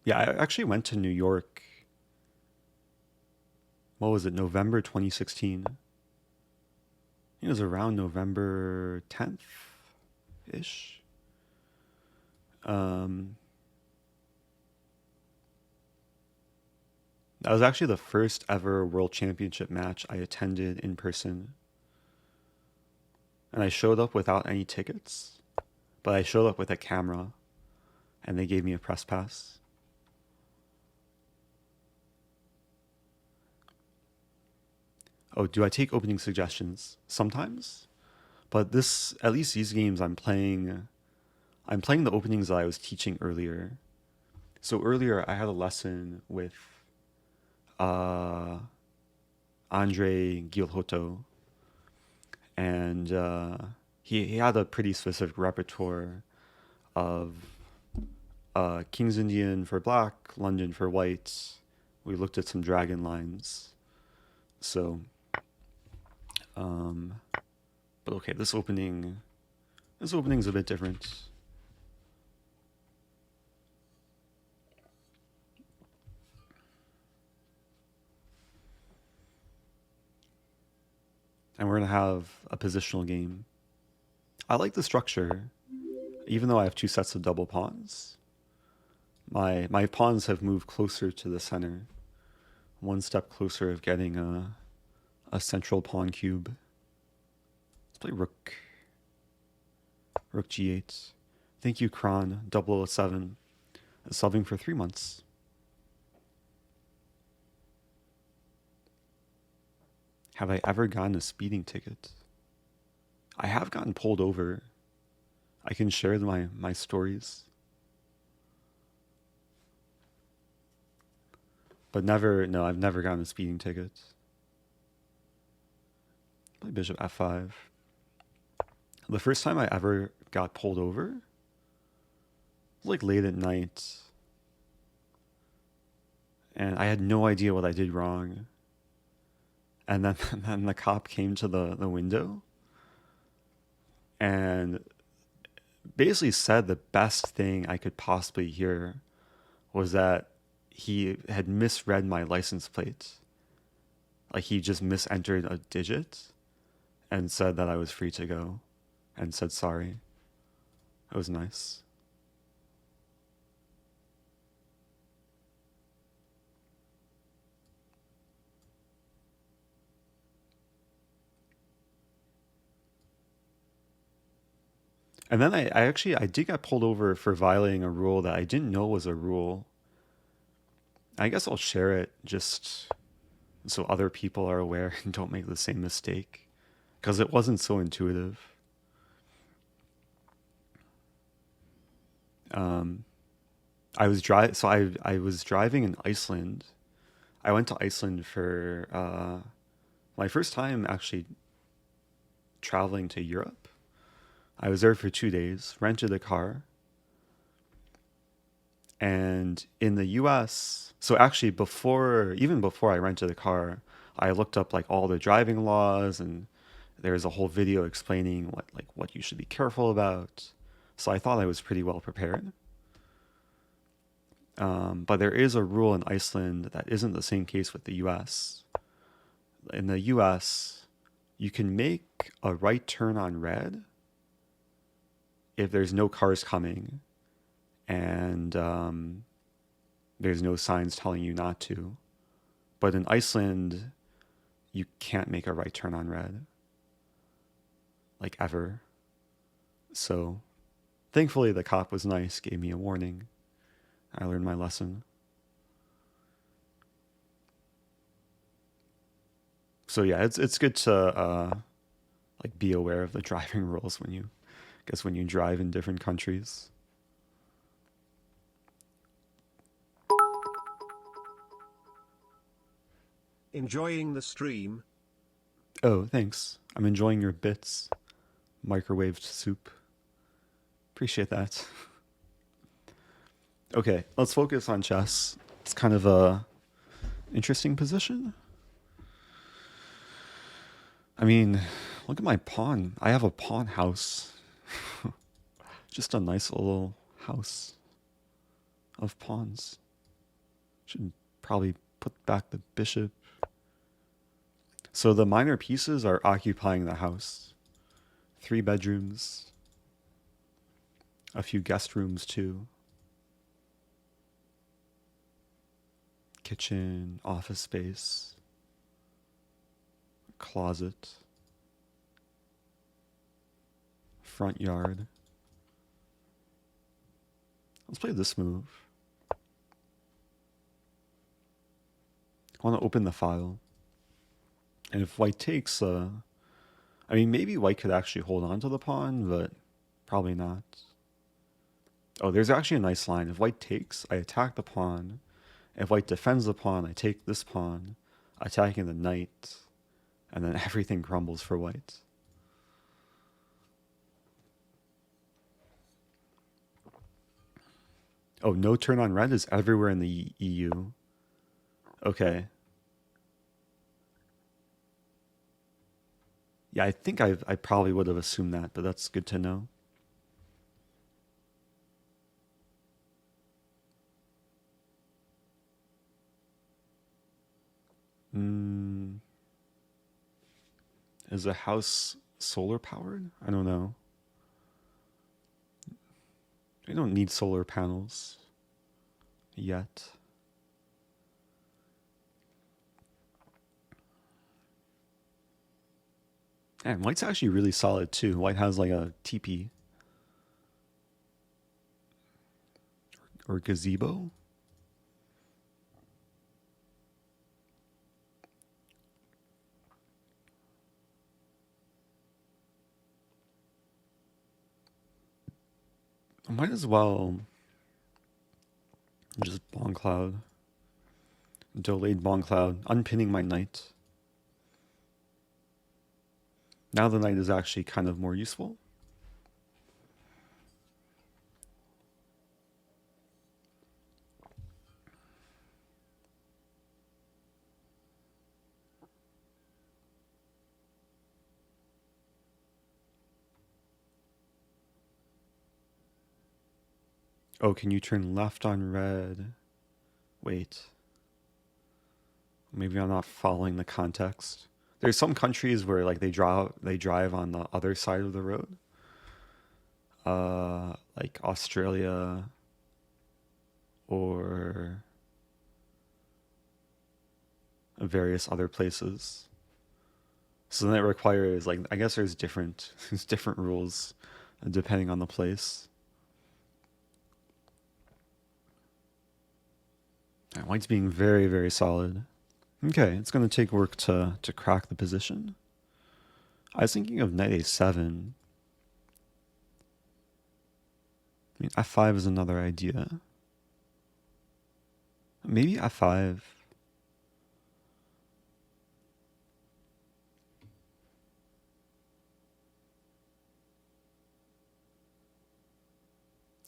Yeah, I actually went to New York. What was it, November 2016? It was around November 10th-ish. That was actually the first ever World Championship match I attended in person. And I showed up without any tickets, but I showed up with a camera, and they gave me a press pass. Oh, do I take opening suggestions? Sometimes. But at least these games I'm playing the openings that I was teaching earlier. So earlier I had a lesson with Andre Gilhoto, and he had a pretty specific repertoire of King's Indian for black, London for white, we looked at some dragon lines. So, but okay, this opening's a bit different. And we're gonna have a positional game. I like the structure, even though I have 2 sets of double pawns. My pawns have moved closer to the center, 1 step closer of getting a central pawn cube. Let's play rook g8. Thank you, Kron 007, subbing for 3 months. Have I ever gotten a speeding ticket? I have gotten pulled over. I can share my stories. But no, I've never gotten a speeding ticket. Play bishop f5. The first time I ever got pulled over was like late at night. And I had no idea what I did wrong. And then the cop came to the window and basically said the best thing I could possibly hear was that he had misread my license plate. Like he just misentered a digit and said that I was free to go and said sorry. It was nice. And then I did get pulled over for violating a rule that I didn't know was a rule. I guess I'll share it just so other people are aware and don't make the same mistake, because it wasn't so intuitive. I was driving in Iceland. I went to Iceland for my first time actually traveling to Europe. I was there for 2 days, rented a car. And in the US, so actually even before I rented a car, I looked up like all the driving laws, and there's a whole video explaining what you should be careful about. So I thought I was pretty well prepared. But there is a rule in Iceland that isn't the same case with the US. In the US, you can make a right turn on red if there's no cars coming and there's no signs telling you not to. But in Iceland, you can't make a right turn on red. Like ever. So thankfully the cop was nice, gave me a warning. I learned my lesson. So yeah, it's good to like be aware of the driving rules when you drive in different countries. Enjoying the stream. Oh, thanks. I'm enjoying your bits. Microwaved soup. Appreciate that. Okay, let's focus on chess. It's kind of a interesting position. I mean, look at my pawn. I have a pawn house. Just a nice little house of pawns. Should probably put back the bishop. So the minor pieces are occupying the house. 3 bedrooms. A few guest rooms too. Kitchen, office space. Closet. Front yard. Let's play this move. I want to open the file. And if white takes, I mean, maybe white could actually hold on to the pawn, but probably not. Oh, there's actually a nice line. If white takes, I attack the pawn. If white defends the pawn, I take this pawn, attacking the knight, and then everything crumbles for white. Oh, no turn on red is everywhere in the EU. Okay. Yeah, I think I probably would have assumed that, but that's good to know. Is a house solar powered? I don't know. I don't need solar panels yet. And white's actually really solid too. White has like a teepee or gazebo. I might as well just Bong Cloud. Delayed Bong Cloud. Unpinning my knight. Now the knight is actually kind of more useful. Oh, can you turn left on red? Wait. Maybe I'm not following the context. There's some countries where like they drive on the other side of the road. Like Australia or various other places. So then it requires like I guess there's different rules depending on the place. And white's being very, very solid. Okay, it's going to take work to crack the position. I was thinking of knight a7. I mean, f5 is another idea. Maybe f5.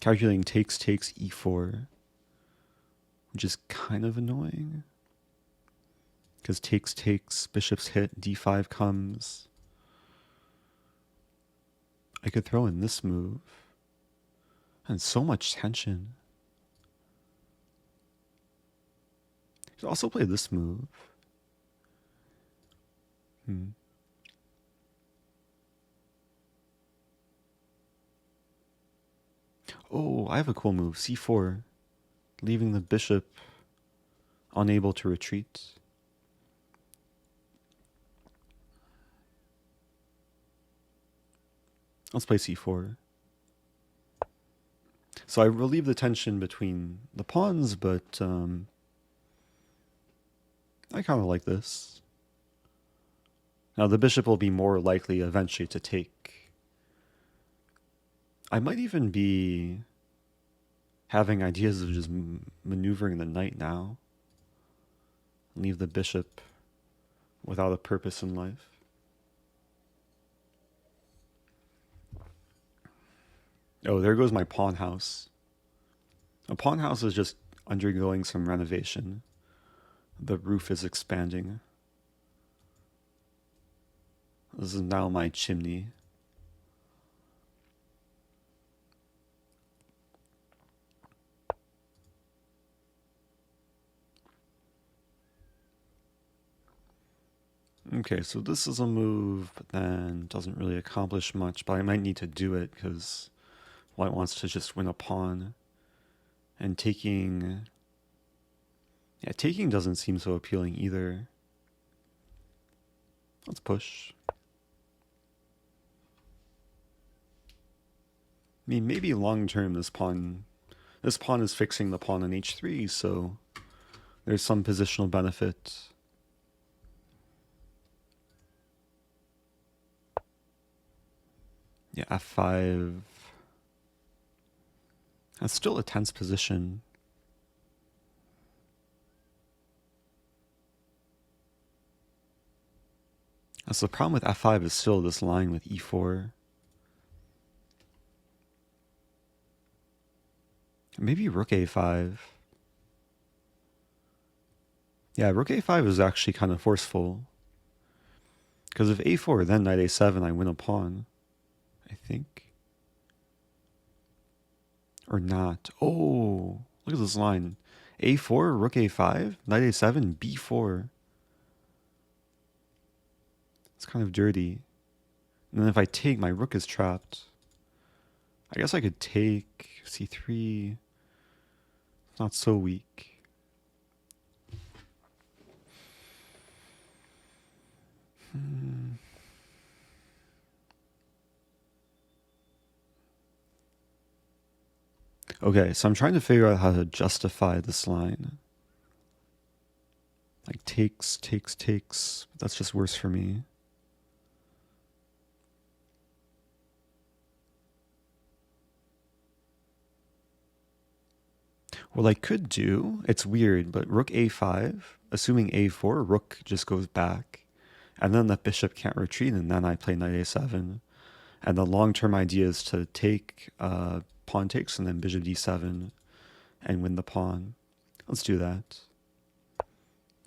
Calculating takes e4, which is kind of annoying. Because takes, bishops hit, d5 comes. I could throw in this move. And so much tension. I could also play this move. Oh, I have a cool move. c4. Leaving the bishop unable to retreat. Let's play c4. So I relieve the tension between the pawns, but I kind of like this. Now the bishop will be more likely eventually to take. I might even be having ideas of just maneuvering the knight now. Leave the bishop without a purpose in life. Oh, there goes my pawn house. A pawn house is just undergoing some renovation. The roof is expanding. This is now my chimney. Okay, so this is a move, but then doesn't really accomplish much, but I might need to do it because white wants to just win a pawn. And taking... Yeah, taking doesn't seem so appealing either. Let's push. I mean, maybe long term this pawn is fixing the pawn on h3, so there's some positional benefit. Yeah, f5. That's still a tense position. That's the problem with f5 is still this line with e4. Maybe rook a5. Yeah, rook a5 is actually kind of forceful. Because if a4, then knight a7, I win a pawn. I think. Or not. Oh, look at this line. a4, rook a5, knight a7, b4. It's kind of dirty. And then if I take, my rook is trapped. I guess I could take c3. It's not so weak. Okay, so I'm trying to figure out how to justify this line. Like takes. That's just worse for me. What I could do, it's weird, but rook a5, assuming a4, rook just goes back. And then the bishop can't retreat, and then I play knight a7. And the long-term idea is to take pawn takes and then bishop d7 and win the pawn. Let's do that.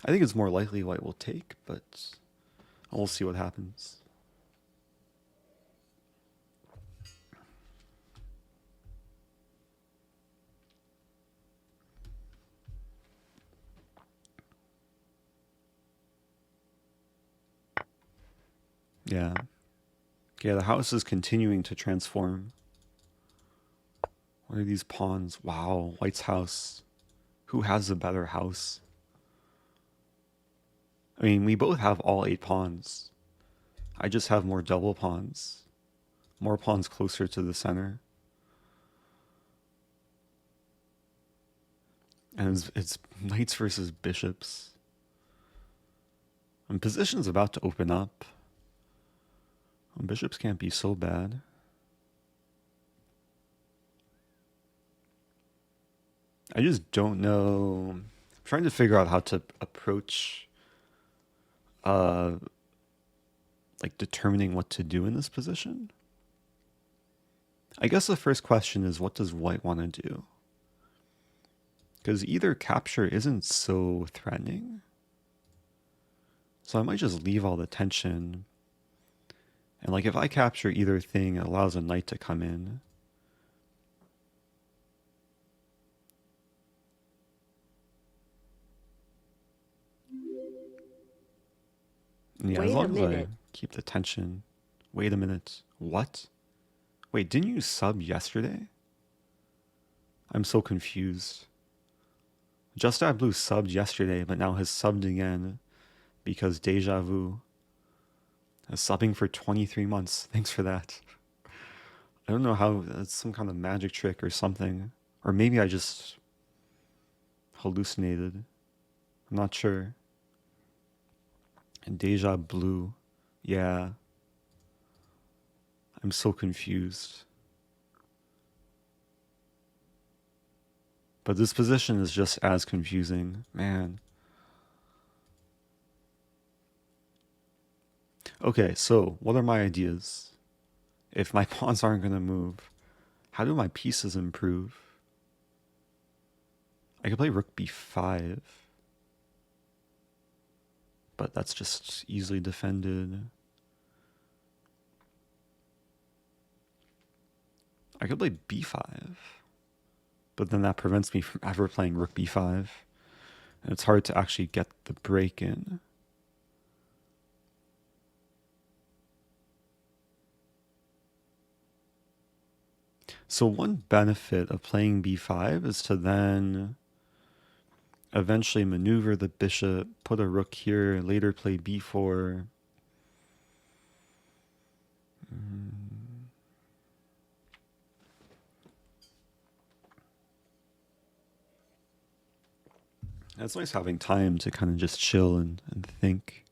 I think it's more likely white will take, but we'll see what happens. Yeah. Yeah, the house is continuing to transform. What are these pawns? Wow, white's house. Who has a better house? I mean, we both have all 8 pawns. I just have more double pawns. More pawns closer to the center. And it's knights versus bishops. And position's about to open up. Bishops can't be so bad. I just don't know. I'm trying to figure out how to approach like determining what to do in this position. I guess the first question is, what does white want to do? Because either capture isn't so threatening. So I might just leave all the tension. And like if I capture either thing, it allows a knight to come in. Yeah, Wait as a long as I minute. keep the tension. Wait a minute. What? Wait, didn't you sub yesterday? I'm so confused. Just Add Blue subbed yesterday, but now has subbed again because Deja Vu is subbing for 23 months. Thanks for that. I don't know how, that's some kind of magic trick or something. Or maybe I just hallucinated. I'm not sure. And Deja Blue. Yeah. I'm so confused. But this position is just as confusing. Man. Okay, so what are my ideas? If my pawns aren't going to move, how do my pieces improve? I could play rook b5. But that's just easily defended. I could play b5. But then that prevents me from ever playing rook b5. And it's hard to actually get the break in. So one benefit of playing b5 is to then eventually maneuver the bishop, put a rook here, later play b4. It's nice having time to kind of just chill and think.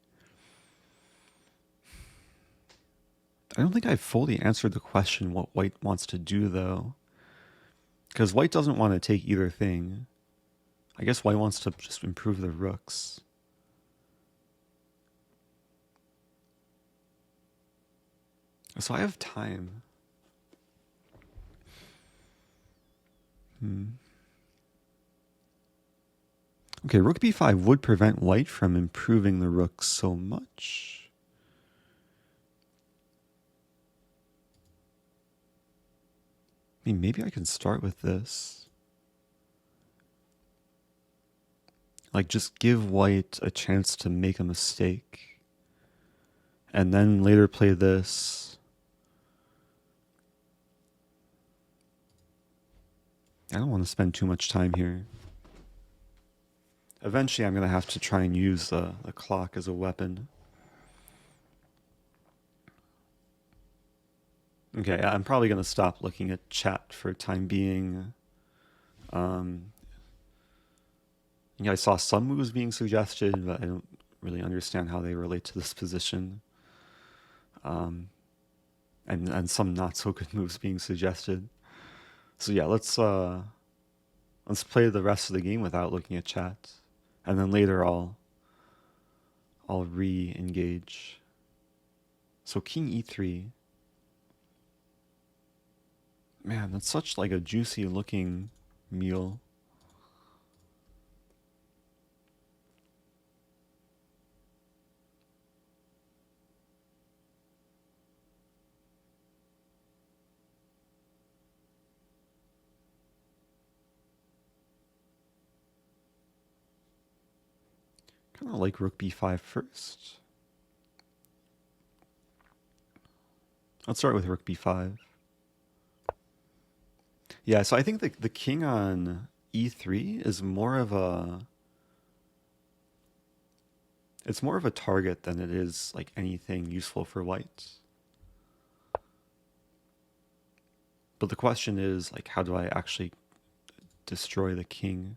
I don't think I fully answered the question what white wants to do, though. Because white doesn't want to take either thing. I guess white wants to just improve the rooks. So I have time. Okay, rook b5 would prevent white from improving the rook so much. I mean, maybe I can start with this. Like, just give white a chance to make a mistake. And then later play this. I don't want to spend too much time here. Eventually, I'm going to have to try and use the clock as a weapon. Okay, I'm probably going to stop looking at chat for time being. I saw some moves being suggested, but I don't really understand how they relate to this position. And some not so good moves being suggested. So yeah, let's play the rest of the game without looking at chat, and then later I'll re-engage. So king e3. Man, that's such like a juicy looking meal. Kind of like rook b5 first. Let's start with rook b5. Yeah, so I think the king on e3 is more of a... It's more of a target than it is like anything useful for white. But the question is, like, how do I actually destroy the king?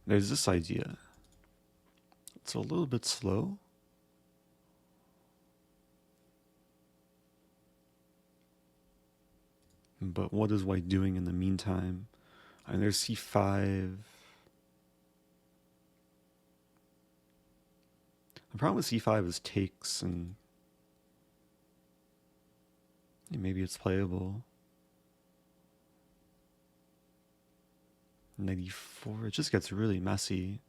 There's this idea. It's a little bit slow. But what is white doing in the meantime? And there's c5. The problem with c5 is takes, and maybe it's playable. Knight e4, it just gets really messy.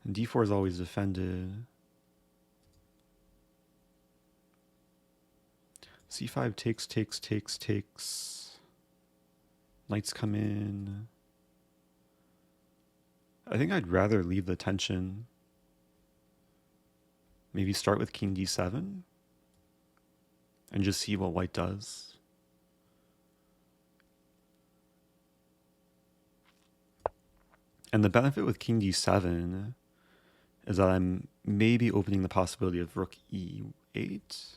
And d4 is always defended. c5 takes. Knights come in. I think I'd rather leave the tension. Maybe start with king d7 and just see what white does. And the benefit with king d7 is that I'm maybe opening the possibility of rook e8.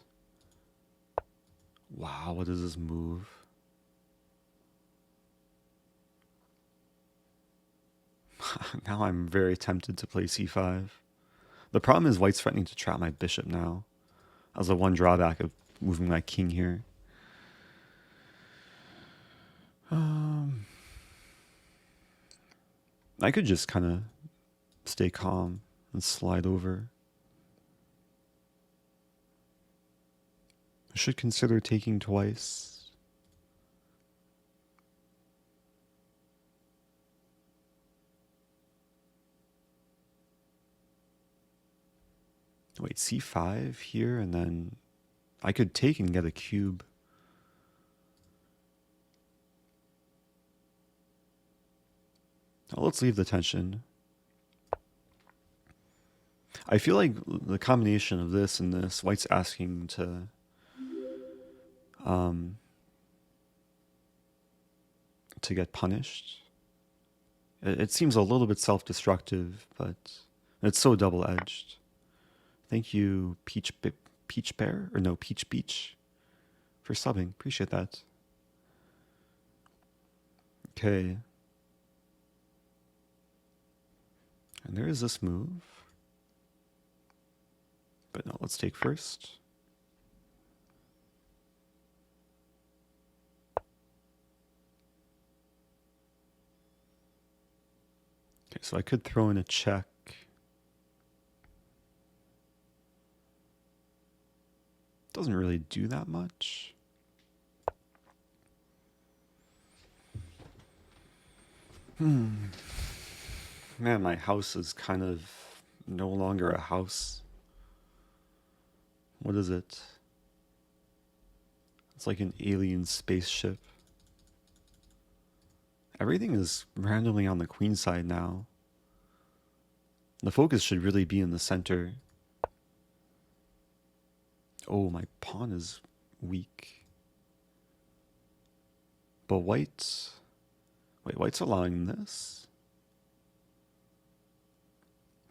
Wow, what is this move? Now I'm very tempted to play c5. The problem is white's threatening to trap my bishop now. As the one drawback of moving my king here. I could just kind of stay calm and slide over. I should consider taking twice. Wait, c5 here, and then I could take and get a cube. Now let's leave the tension. I feel like the combination of this and this, white's asking to get punished. It seems a little bit self-destructive, but it's so double-edged. Thank you, Peach Bear, or no, Peach Beach, for subbing. Appreciate that. Okay. And there is this move. But no, let's take first. Okay, so I could throw in a check. Doesn't really do that much. Man, my house is kind of no longer a house. What is it? It's like an alien spaceship. Everything is randomly on the queen side now. The focus should really be in the center. Oh, my pawn is weak. But white's... Wait, white's allowing this?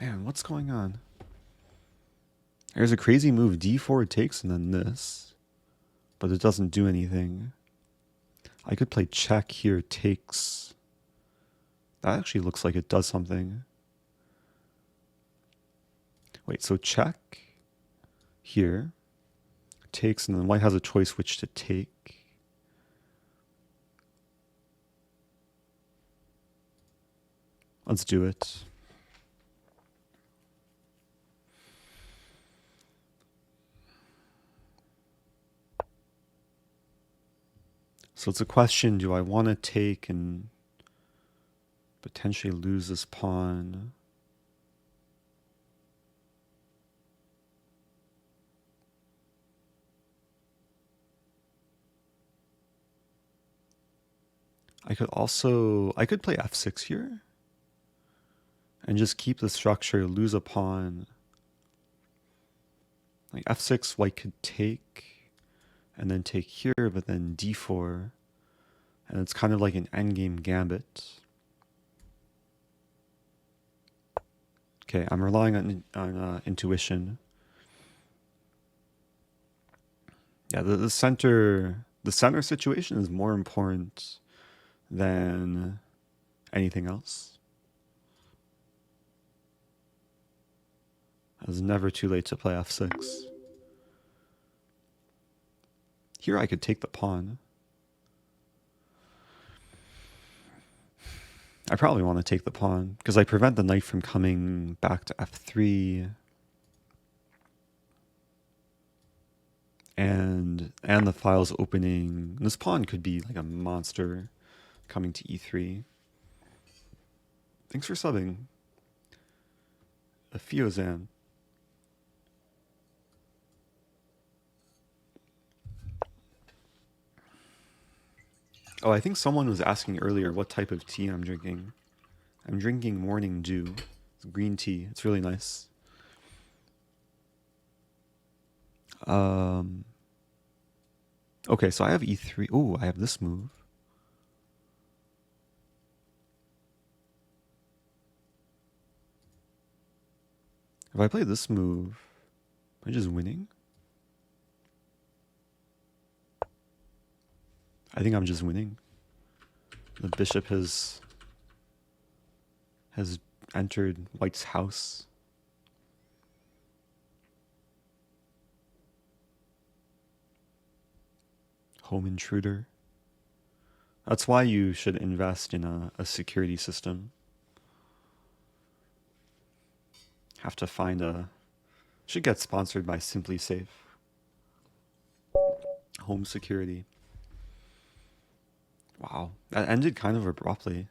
Man, what's going on? There's a crazy move, d4 takes and then this. But it doesn't do anything. I could play check here, takes. That actually looks like it does something. Wait, so check here, takes, and then white has a choice which to take. Let's do it. So it's a question, do I want to take and potentially lose this pawn? I could play f6 here and just keep the structure, lose a pawn. Like f6, white could take and then take here, but then d4. And it's kind of like an endgame gambit. Okay, I'm relying on intuition. Yeah, the center situation is more important than anything else. It's never too late to play f6. Here I could take the pawn. I probably want to take the pawn because I prevent the knight from coming back to f3. And the file's opening. This pawn could be like a monster coming to e3. Thanks for subbing. Fiozan. Oh, I think someone was asking earlier what type of tea I'm drinking. I'm drinking Morning Dew. It's green tea. It's really nice. Okay, so I have e3. Oh, I have this move. If I play this move, am I just winning? I think I'm just winning. The bishop has entered white's house. Home intruder. That's why you should invest in a security system. Have to find should get sponsored by Simply Safe. Home security. Wow, that ended kind of abruptly.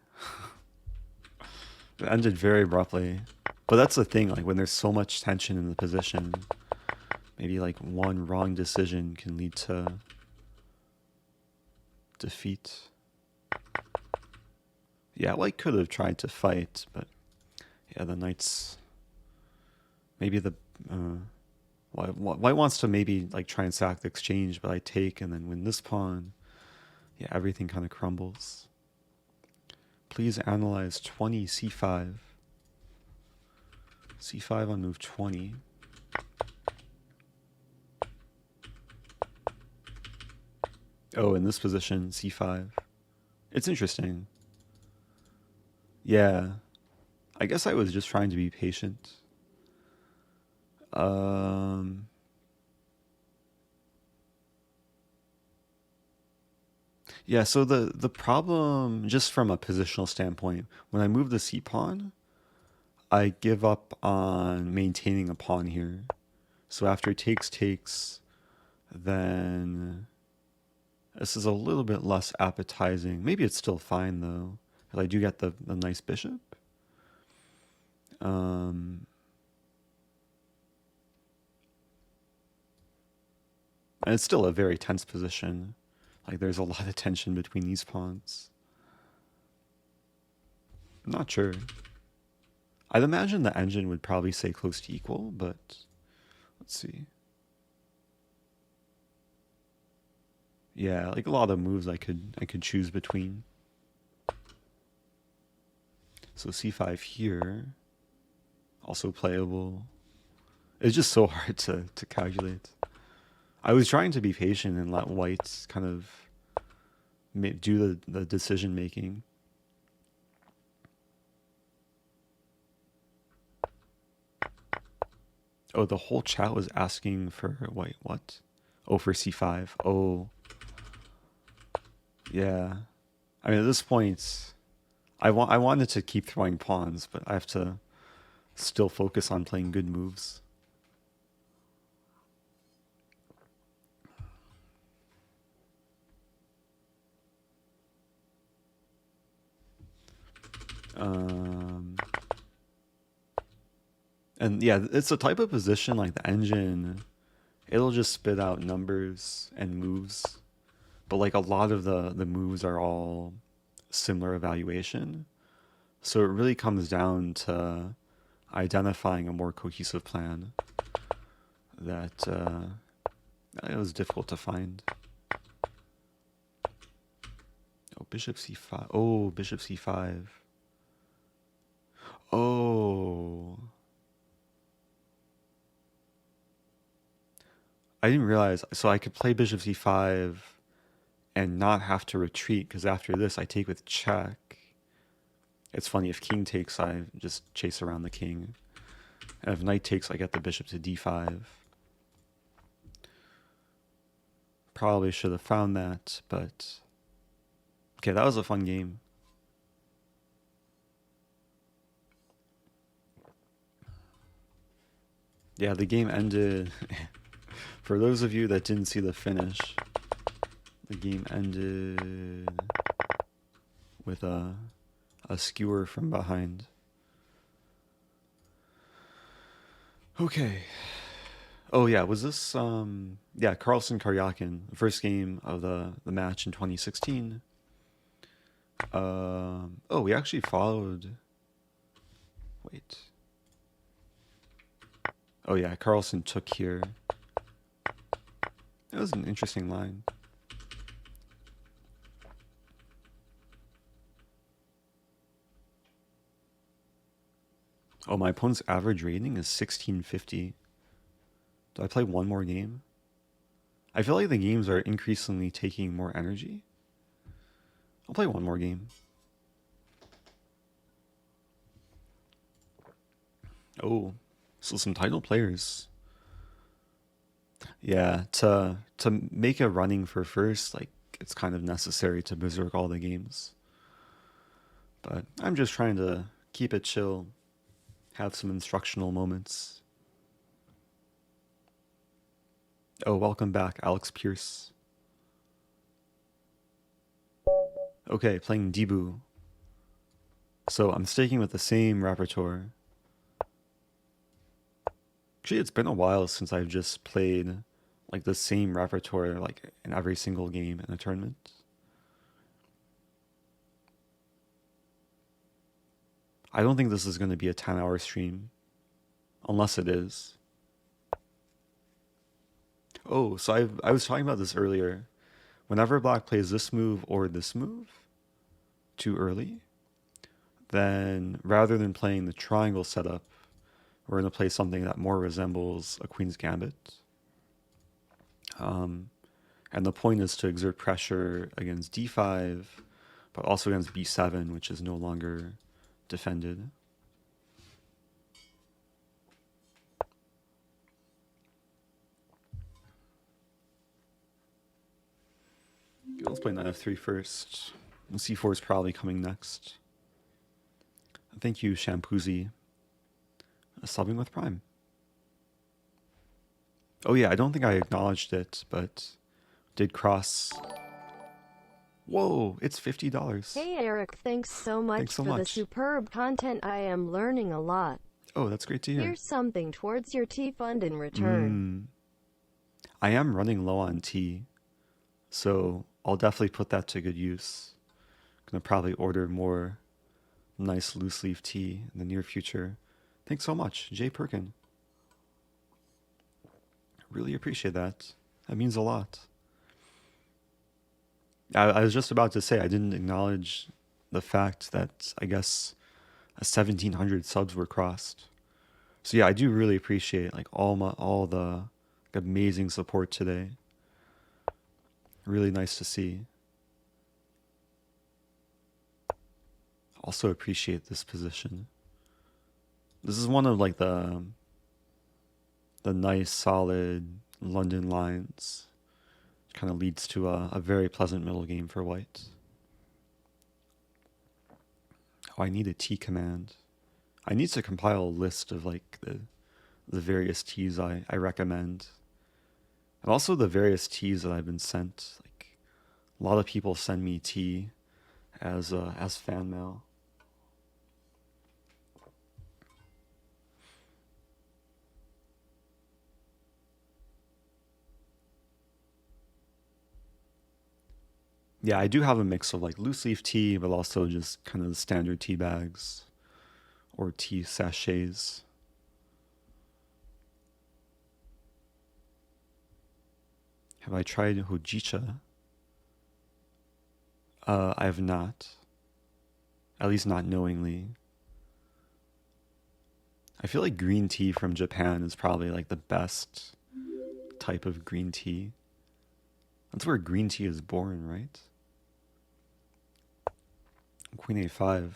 It ended very abruptly. But that's the thing, like when there's so much tension in the position, maybe like one wrong decision can lead to defeat. Yeah, white could have tried to fight, but yeah, the knight's maybe the white wants to maybe like try and sack the exchange, but I take and then win this pawn. Yeah, everything kind of crumbles. Please analyze 20 c5. c5 on move 20. Oh, in this position, c5. It's interesting. Yeah. I guess I was just trying to be patient. Yeah, so the problem, just from a positional standpoint, when I move the c-pawn, I give up on maintaining a pawn here. So after takes, then this is a little bit less appetizing. Maybe it's still fine, though, because I do get the nice bishop. And it's still a very tense position. Like, there's a lot of tension between these pawns. I'm not sure. I'd imagine the engine would probably say close to equal, but let's see. Yeah, like a lot of moves I could choose between. So c5 here, also playable. It's just so hard to calculate. I was trying to be patient and let white kind of do the decision making. Oh, the whole chat was asking for white. What? Oh, for c5. Oh. Yeah. I mean, at this point, I wanted to keep throwing pawns, but I have to still focus on playing good moves. And yeah, it's a type of position like the engine, it'll just spit out numbers and moves, but like a lot of the moves are all similar evaluation. So it really comes down to identifying a more cohesive plan that it was difficult to find. Oh, bishop c5. Oh, bishop c5. Oh. I didn't realize, so I could play bishop c5 and not have to retreat, because after this I take with check. It's funny, if king takes, I just chase around the king. And if knight takes, I get the bishop to d5. Probably should have found that, but... Okay, that was a fun game. Yeah, the game ended... For those of you that didn't see the finish, the game ended with a skewer from behind. Okay. Oh yeah, was this yeah, Carlsen Karyakin, the first game of the match in 2016. Oh, we actually followed. Wait. Oh yeah, Carlsen took here. That was an interesting line. Oh, my opponent's average rating is 1650. Do I play one more game? I feel like the games are increasingly taking more energy. I'll play one more game. Oh, so some title players. Yeah, to make a running for first, like, it's kind of necessary to berserk all the games. But I'm just trying to keep it chill, have some instructional moments. Oh, welcome back, Alex Pierce. Okay, playing Debu. So I'm sticking with the same repertoire. Actually, it's been a while since I've just played like the same repertoire like in every single game in a tournament. I don't think this is going to be a 10-hour stream, unless it is. Oh, so I was talking about this earlier. Whenever black plays this move or this move too early, then rather than playing the triangle setup, we're going to play something that more resembles a queen's gambit. And the point is to exert pressure against d5, but also against b7, which is no longer defended. Let's play knight f3 first. And c4 is probably coming next. Thank you, Shampoozy. Subbing with Prime. Oh yeah, I don't think I acknowledged it, but did cross. Whoa, it's $50. Hey Eric, thanks so much for the superb content. I am learning a lot. Oh, that's great to hear. Here's something towards your tea fund in return. I am running low on tea, so I'll definitely put that to good use. Gonna probably order more nice loose leaf tea in the near future. Thanks so much, Jay Perkin. Really appreciate that. That means a lot. I was just about to say I didn't acknowledge the fact that I guess 1,700 subs were crossed. So yeah, I do really appreciate like all the amazing support today. Really nice to see. Also appreciate this position. This is one of like the nice solid London lines. Kind of leads to a very pleasant middle game for white. Oh, I need a T command. I need to compile a list of like the various T's I recommend. And also the various T's that I've been sent. Like a lot of people send me T as fan mail. Yeah, I do have a mix of like loose leaf tea, but also just kind of the standard tea bags or tea sachets. Have I tried hojicha? I have not. At least not knowingly. I feel like green tea from Japan is probably like the best type of green tea. That's where green tea is born, right? Queen a5.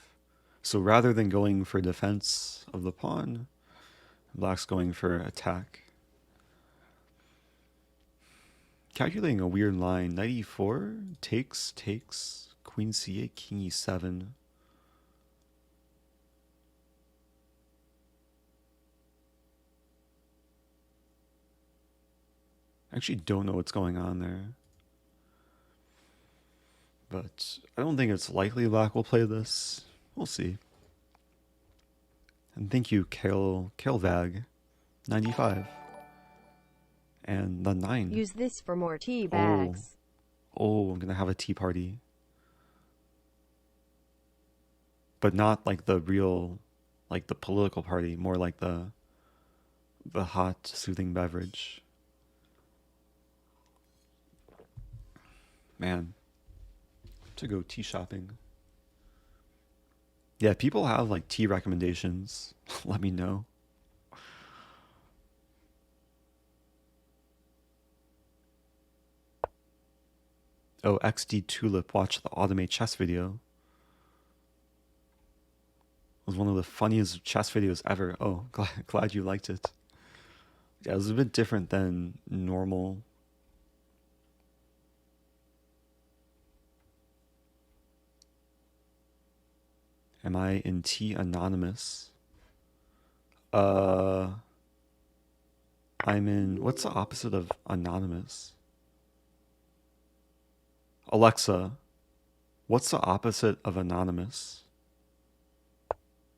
So rather than going for defense of the pawn, black's going for attack. Calculating a weird line. Knight e4, takes, queen c8, king e7. I actually don't know what's going on there. But I don't think it's likely black will play this. We'll see. And thank you, Kelvag, 95. And the 9. Use this for more tea bags. Oh, I'm gonna have a tea party. But not like the real, like the political party, more like the hot, soothing beverage. Man, to go tea shopping. Yeah, people have like tea recommendations. Let me know. Oh, XD Tulip watched the Automate chess video. It was one of the funniest chess videos ever. Oh, glad you liked it. Yeah, it was a bit different than normal. Am I in T anonymous? I'm in, what's the opposite of anonymous? Alexa, what's the opposite of anonymous?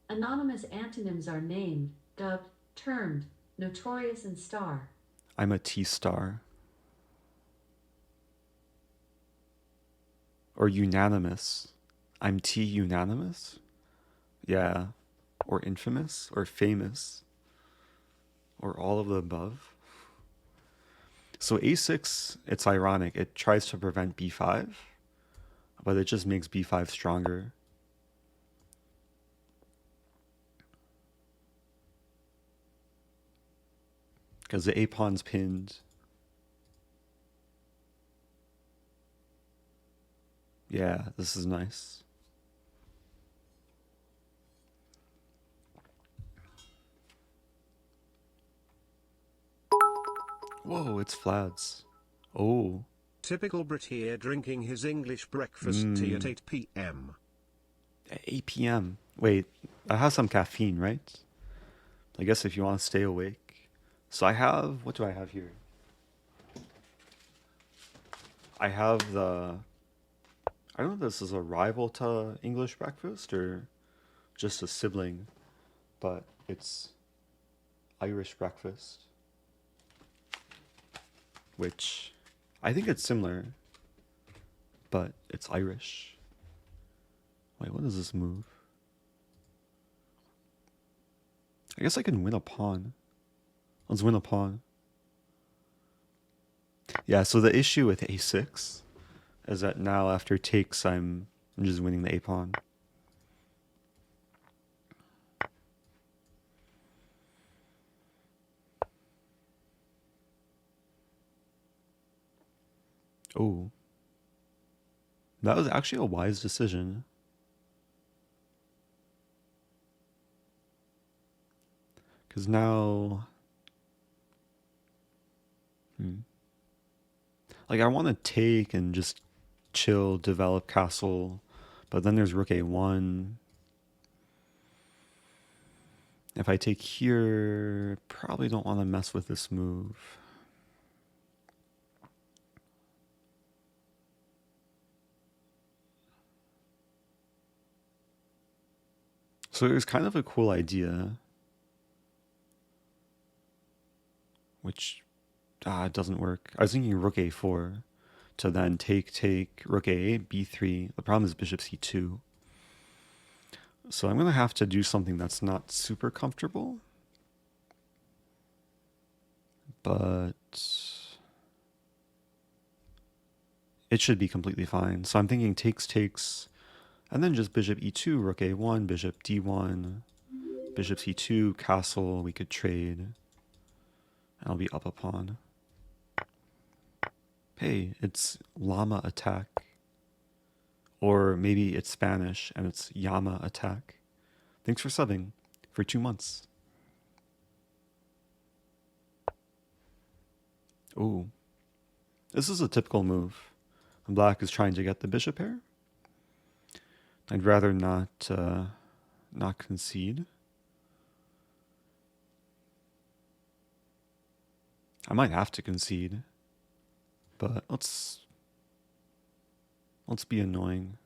Anonymous antonyms are named, dubbed, termed, notorious, and star. I'm a T star. Or unanimous. I'm T unanimous? Yeah. Or infamous? Or famous? Or all of the above? So a6, it's ironic. It tries to prevent b5, but it just makes b5 stronger. Because the a-pawn's pinned. Yeah, this is nice. Whoa, it's Vlad's. Oh. Typical Brit here drinking his English breakfast tea at 8 p.m. 8 p.m. Wait, I have some caffeine, right? I guess if you want to stay awake. So I have, what do I have here? I have the, I don't know if this is a rival to English breakfast or just a sibling. but it's Irish breakfast, which I think it's similar, but it's Irish. Wait, what is this move? I guess I can win a pawn. Let's win a pawn. Yeah, so the issue with a6 is that now after takes, I'm just winning the a pawn. Oh. That was actually a wise decision. Because now... Like, I want to take and just chill, develop castle, but then there's rook a1. If I take here, probably don't want to mess with this move. So it was kind of a cool idea, which it doesn't work. I was thinking rook a4 to then take, rook a8, b3. The problem is bishop c2. So I'm going to have to do something that's not super comfortable. But it should be completely fine. So I'm thinking takes, and then just bishop e2, rook a1, bishop d1, bishop c2, castle, we could trade. And I'll be up a pawn. Hey, it's llama attack. Or maybe it's Spanish and it's llama attack. Thanks for subbing for 2 months. Ooh. This is a typical move. Black is trying to get the bishop pair. I'd rather not concede. I might have to concede, but let's be annoying.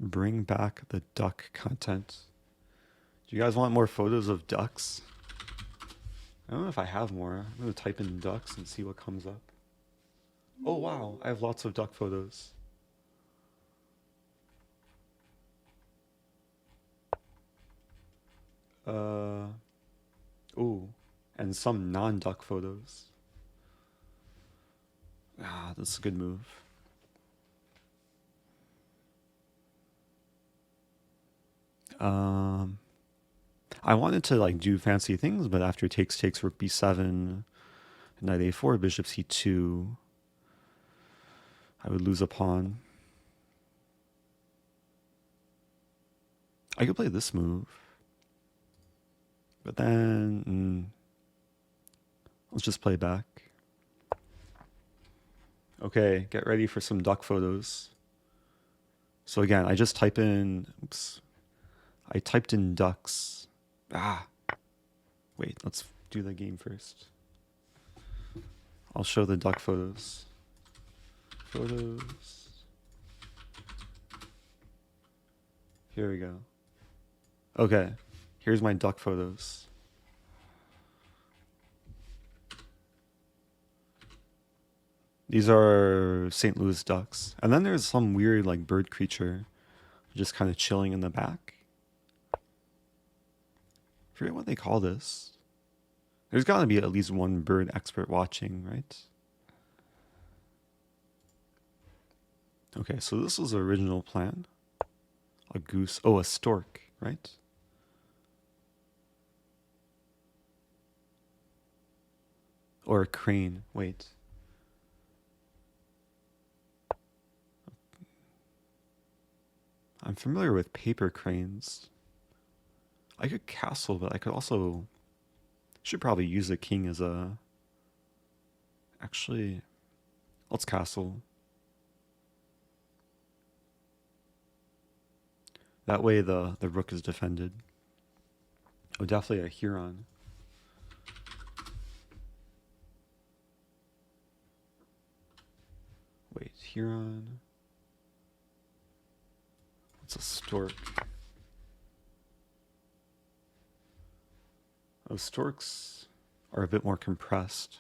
Bring back the duck content. Do you guys want more photos of ducks? I don't know if I have more. I'm going to type in ducks and see what comes up. Oh wow, I have lots of duck photos. Ooh, and some non-duck photos. That's a good move. I wanted to like do fancy things, but after takes rook b7, knight a4, bishop c2, I would lose a pawn. I could play this move, but then let's just play back. Okay, get ready for some duck photos. So again, I just type in, I typed in ducks. Wait, let's do the game first. I'll show the duck photos. Here we go. Okay, here's my duck photos. These are St. Louis ducks. And then there's some weird like bird creature just kind of chilling in the back. I forget what they call this. There's got to be at least one bird expert watching, right? Okay, so this is the original plan. A goose. Oh, a stork, right? Or a crane. Wait. I'm familiar with paper cranes. I could castle, but I could also... should probably use the king as a... Actually, let's castle. That way the rook is defended. Oh, definitely a Huron. Huron. What's a stork? Oh, storks are a bit more compressed.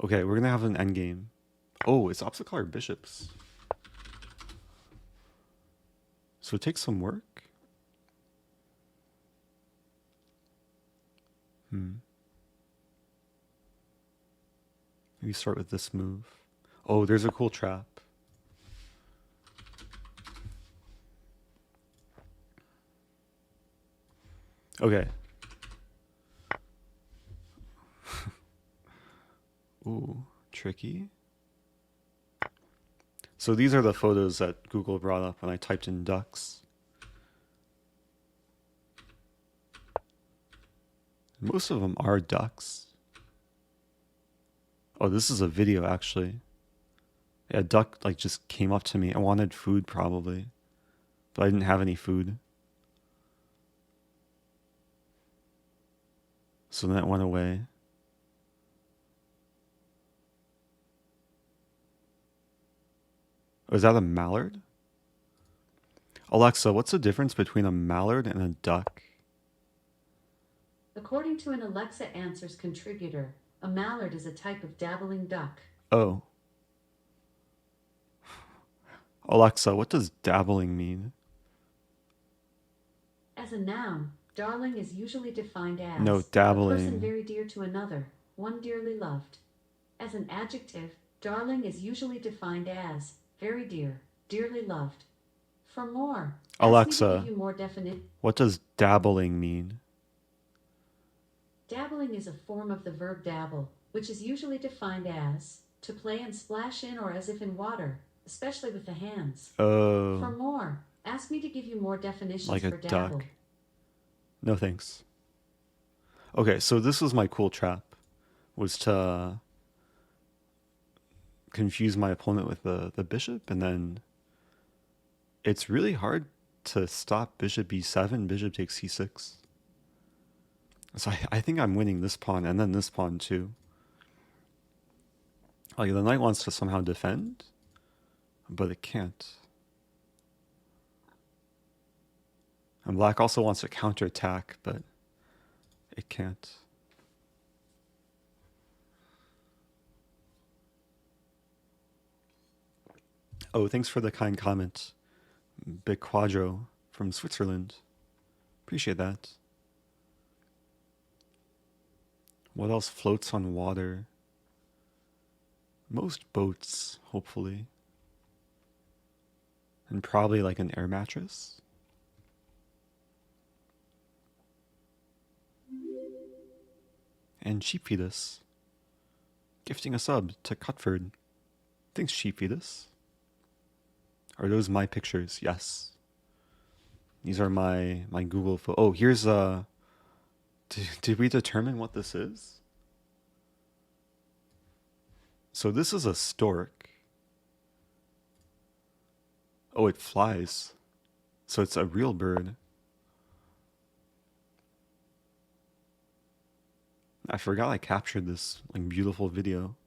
Okay, we're gonna have an endgame. Oh, it's opposite color bishops. So it takes some work. Maybe start with this move. Oh, there's a cool trap. Okay. Ooh, tricky. So these are the photos that Google brought up when I typed in ducks. Most of them are ducks. Oh, this is a video actually. Yeah, a duck like just came up to me. I wanted food probably, but I didn't have any food. So then it went away. Oh, is that a mallard? Alexa, what's the difference between a mallard and a duck? According to an Alexa Answers contributor, a mallard is a type of dabbling duck. Oh. Alexa, what does dabbling mean? As a noun, darling is usually defined as No, a person dabbling. very dear to another, one dearly loved. As an adjective, darling is usually defined as very dear, dearly loved. For more, ask me to Alexa, give you more definite. what does dabbling mean? Dabbling is a form of the verb dabble, which is usually defined as to play and splash in or as if in water, especially with the hands. For Oh, more, ask me to give you more definitions like a for dabble. duck. No thanks. Okay, so this was my cool trap, was to confuse my opponent with the bishop, and then it's really hard to stop bishop b7, bishop takes c6. So I think I'm winning this pawn and then this pawn too. Like the knight wants to somehow defend, but it can't. And black also wants to counterattack, but it can't. Oh, thanks for the kind comment, Big Quadro from Switzerland. Appreciate that. What else floats on water? Most boats, hopefully. And probably like an air mattress. And Sheep Fetus, gifting a sub to Cutford. Thanks, Sheep Fetus. Are those my pictures? Yes. These are my Google photos. Oh, here's did we determine what this is? So this is a stork. Oh, it flies. So it's a real bird. I forgot I captured this like beautiful video.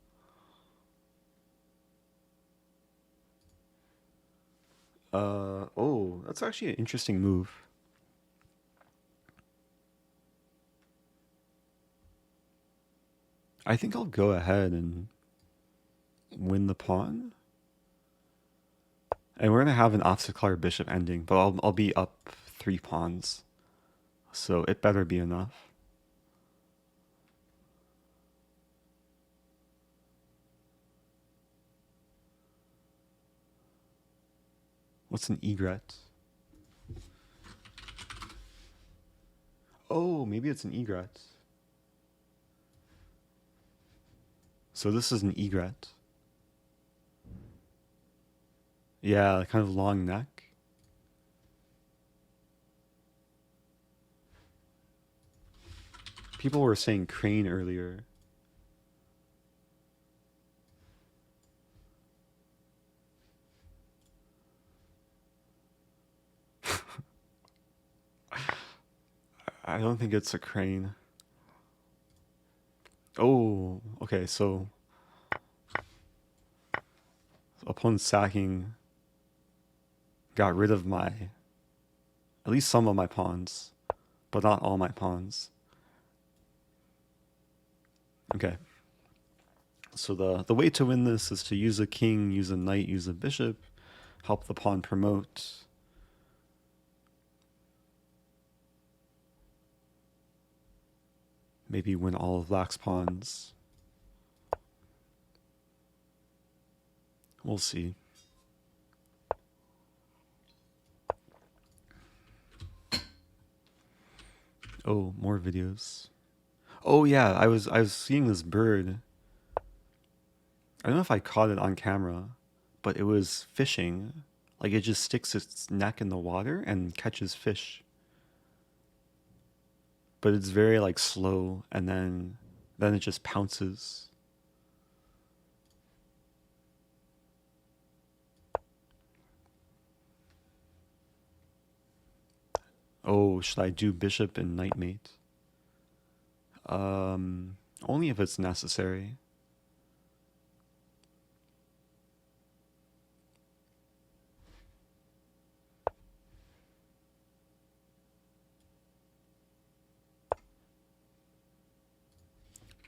Oh, that's actually an interesting move. I think I'll go ahead and win the pawn. And we're gonna have an opposite color bishop ending, but I'll be up 3 pawns. So it better be enough. What's an egret? Oh, maybe it's an egret. So this is an egret. Yeah, kind of long neck. People were saying crane earlier. I don't think it's a crane. Oh, okay, so upon sacking, got rid of at least some of my pawns, but not all my pawns. Okay. So the way to win this is to use a king, use a knight, use a bishop, help the pawn promote. Maybe win all of Black's pawns. We'll see. Oh, more videos. Oh yeah, I was seeing this bird. I don't know if I caught it on camera, but it was fishing. Like it just sticks its neck in the water and catches fish. But it's very like slow, and then it just pounces. Oh, should I do bishop and knight mate? Only if it's necessary.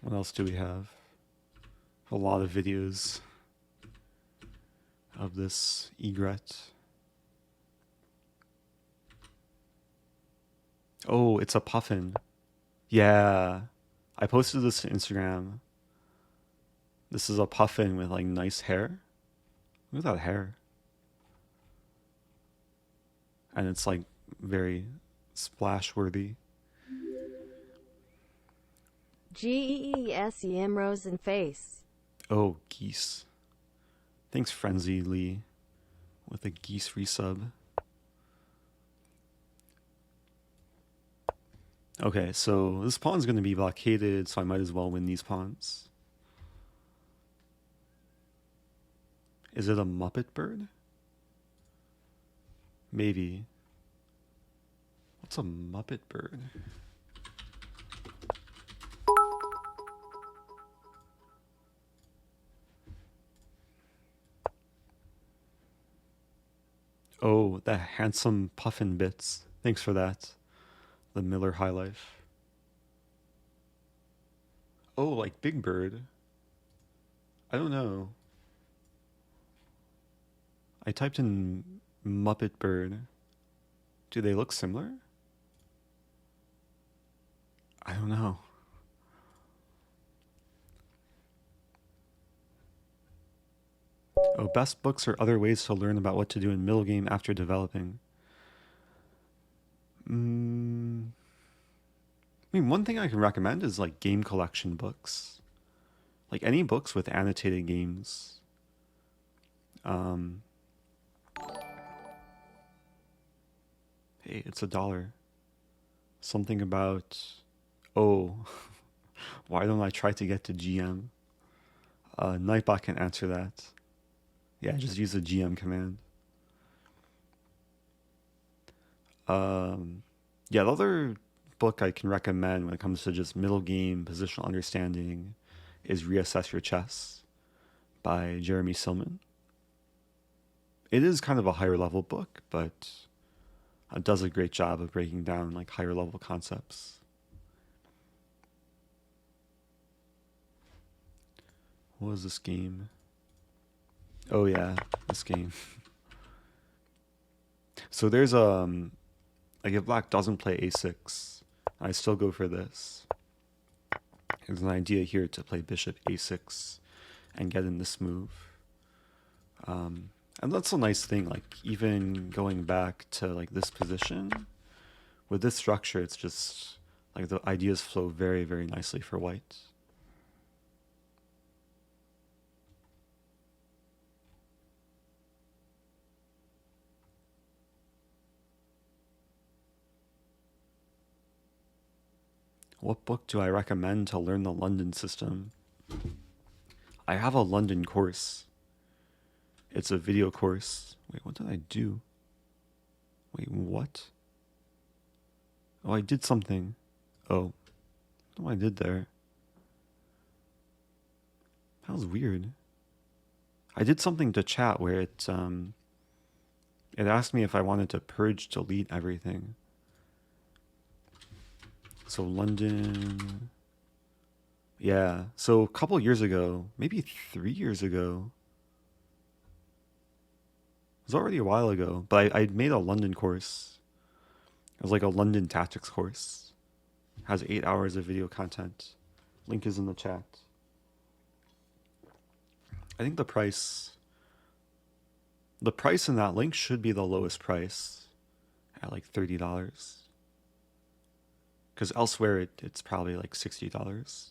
What else do we have? A lot of videos of this egret. Oh, it's a puffin. Yeah. I posted this to Instagram. This is a puffin with like nice hair. Look at that hair. And it's like very splash worthy. GEESEM Rosen face. Oh, geese. Thanks, Frenzy Lee, with a geese resub. Okay, so this pawn's going to be blockaded, so I might as well win these pawns. Is it a Muppet bird? Maybe. What's a Muppet bird? Oh, the handsome puffin bits. Thanks for that. The Miller High Life. Oh, like Big Bird. I don't know. I typed in Muppet Bird. Do they look similar? I don't know. Oh, best books or other ways to learn about what to do in Middlegame after developing. I mean, one thing I can recommend is like game collection books. Like any books with annotated games. Hey, it's $1. Something about, oh, why don't I try to get to GM? Nightbot can answer that. Yeah, just use the GM command. Yeah, the other book I can recommend when it comes to just middle game positional understanding is Reassess Your Chess by Jeremy Silman. It is kind of a higher level book, but it does a great job of breaking down like higher level concepts. What was this game? Oh yeah, this game. So there's like if black doesn't play a6, I still go for this. There's an idea here to play bishop a6 and get in this move. And that's a nice thing, like even going back to like this position, with this structure, it's just like the ideas flow very, very nicely for white. What book do I recommend to learn the London system? I have a London course. It's a video course. Wait, what did I do? Wait, what? Oh, I did something. Oh. What I did there. That was weird. I did something to chat where it asked me if I wanted to purge, delete everything. So London. Yeah. So a couple years ago, maybe 3 years ago. It was already a while ago, but I made a London course. It was like a London tactics course. It has 8 hours of video content. Link is in the chat. I think the price in that link should be the lowest price at like $30. Because elsewhere it's probably like $60.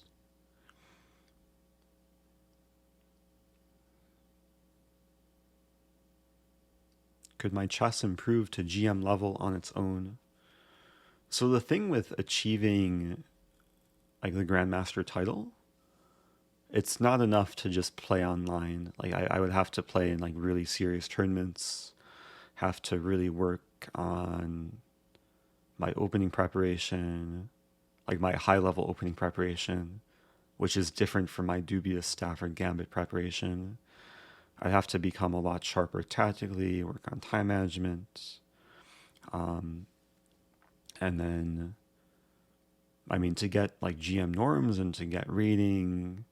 Could my chess improve to GM level on its own? So the thing with achieving like the Grandmaster title, it's not enough to just play online. Like I would have to play in like really serious tournaments, have to really work on my opening preparation, like my high level opening preparation, which is different from my dubious Stafford Gambit preparation. I'd have to become a lot sharper tactically, work on time management. And then, I mean, to get like GM norms and to get rating,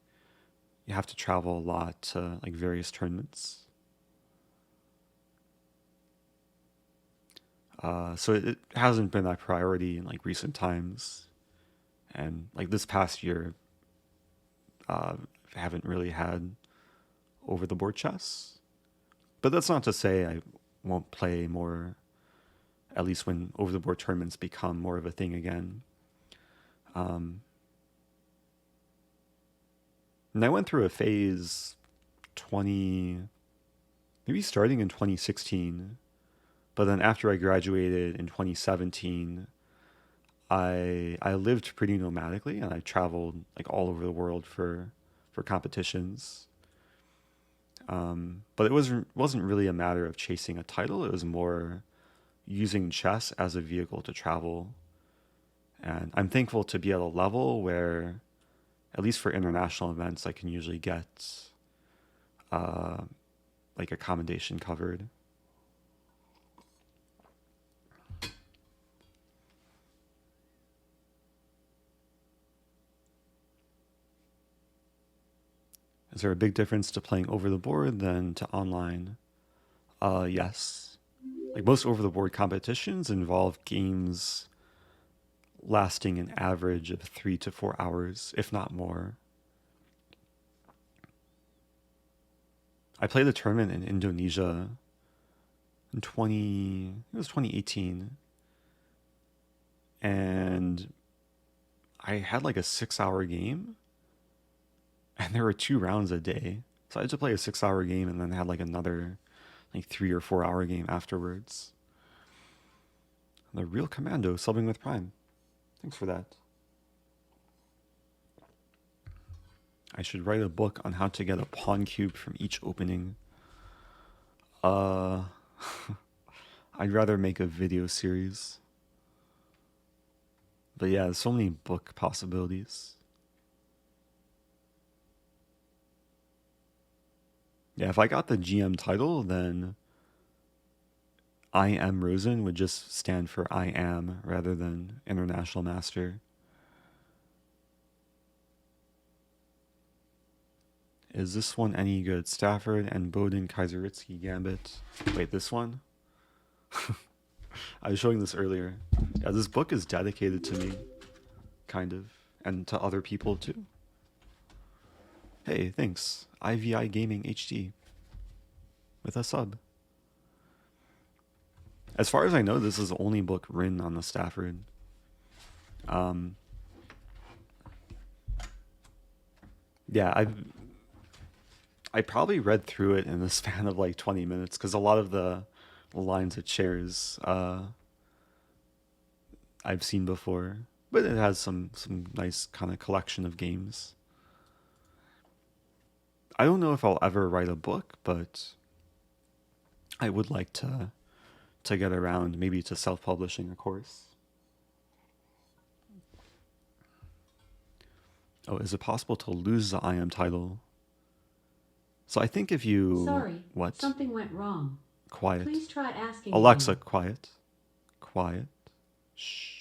you have to travel a lot to like various tournaments. So it hasn't been a priority in like recent times. And like this past year, haven't really had over the board chess. But that's not to say I won't play more, at least when over the board tournaments become more of a thing again. And I went through a phase maybe starting in 2016, but then after I graduated in 2017, I lived pretty nomadically and I traveled like all over the world for competitions. But it wasn't really a matter of chasing a title. It was more using chess as a vehicle to travel. And I'm thankful to be at a level where, at least for international events, I can usually get like accommodation covered. Is there a big difference to playing over the board than to online? Yes. Like most over the board competitions involve games lasting an average of 3 to 4 hours, if not more. I played a tournament in Indonesia in 2018. And I had like a 6-hour game. And there were 2 rounds a day. So I had to play a 6-hour game and then had like another like 3 or 4 hour game afterwards. The Real Commando subbing with Prime. Thanks for that. I should write a book on how to get a pawn cube from each opening. I'd rather make a video series. But yeah, there's so many book possibilities. Yeah, if I got the GM title, then I am Rosen would just stand for I am rather than International Master. Is this one any good? Stafford and Bowden Kaiseritsky Gambit. Wait, this one? I was showing this earlier. Yeah, this book is dedicated to me, kind of, and to other people too. Hey, thanks. IVI Gaming HD with a sub. As far as I know, this is the only book written on the Stafford. Yeah, I probably read through it in the span of like 20 minutes because a lot of the lines it shares I've seen before, but it has some nice kind of collection of games. I don't know if I'll ever write a book, but I would like to get around maybe to self-publishing a course. Oh, is it possible to lose the IM title? So I think if you... Sorry, What? something went wrong. Quiet. Please try asking Alexa, again. quiet. Quiet. Shh.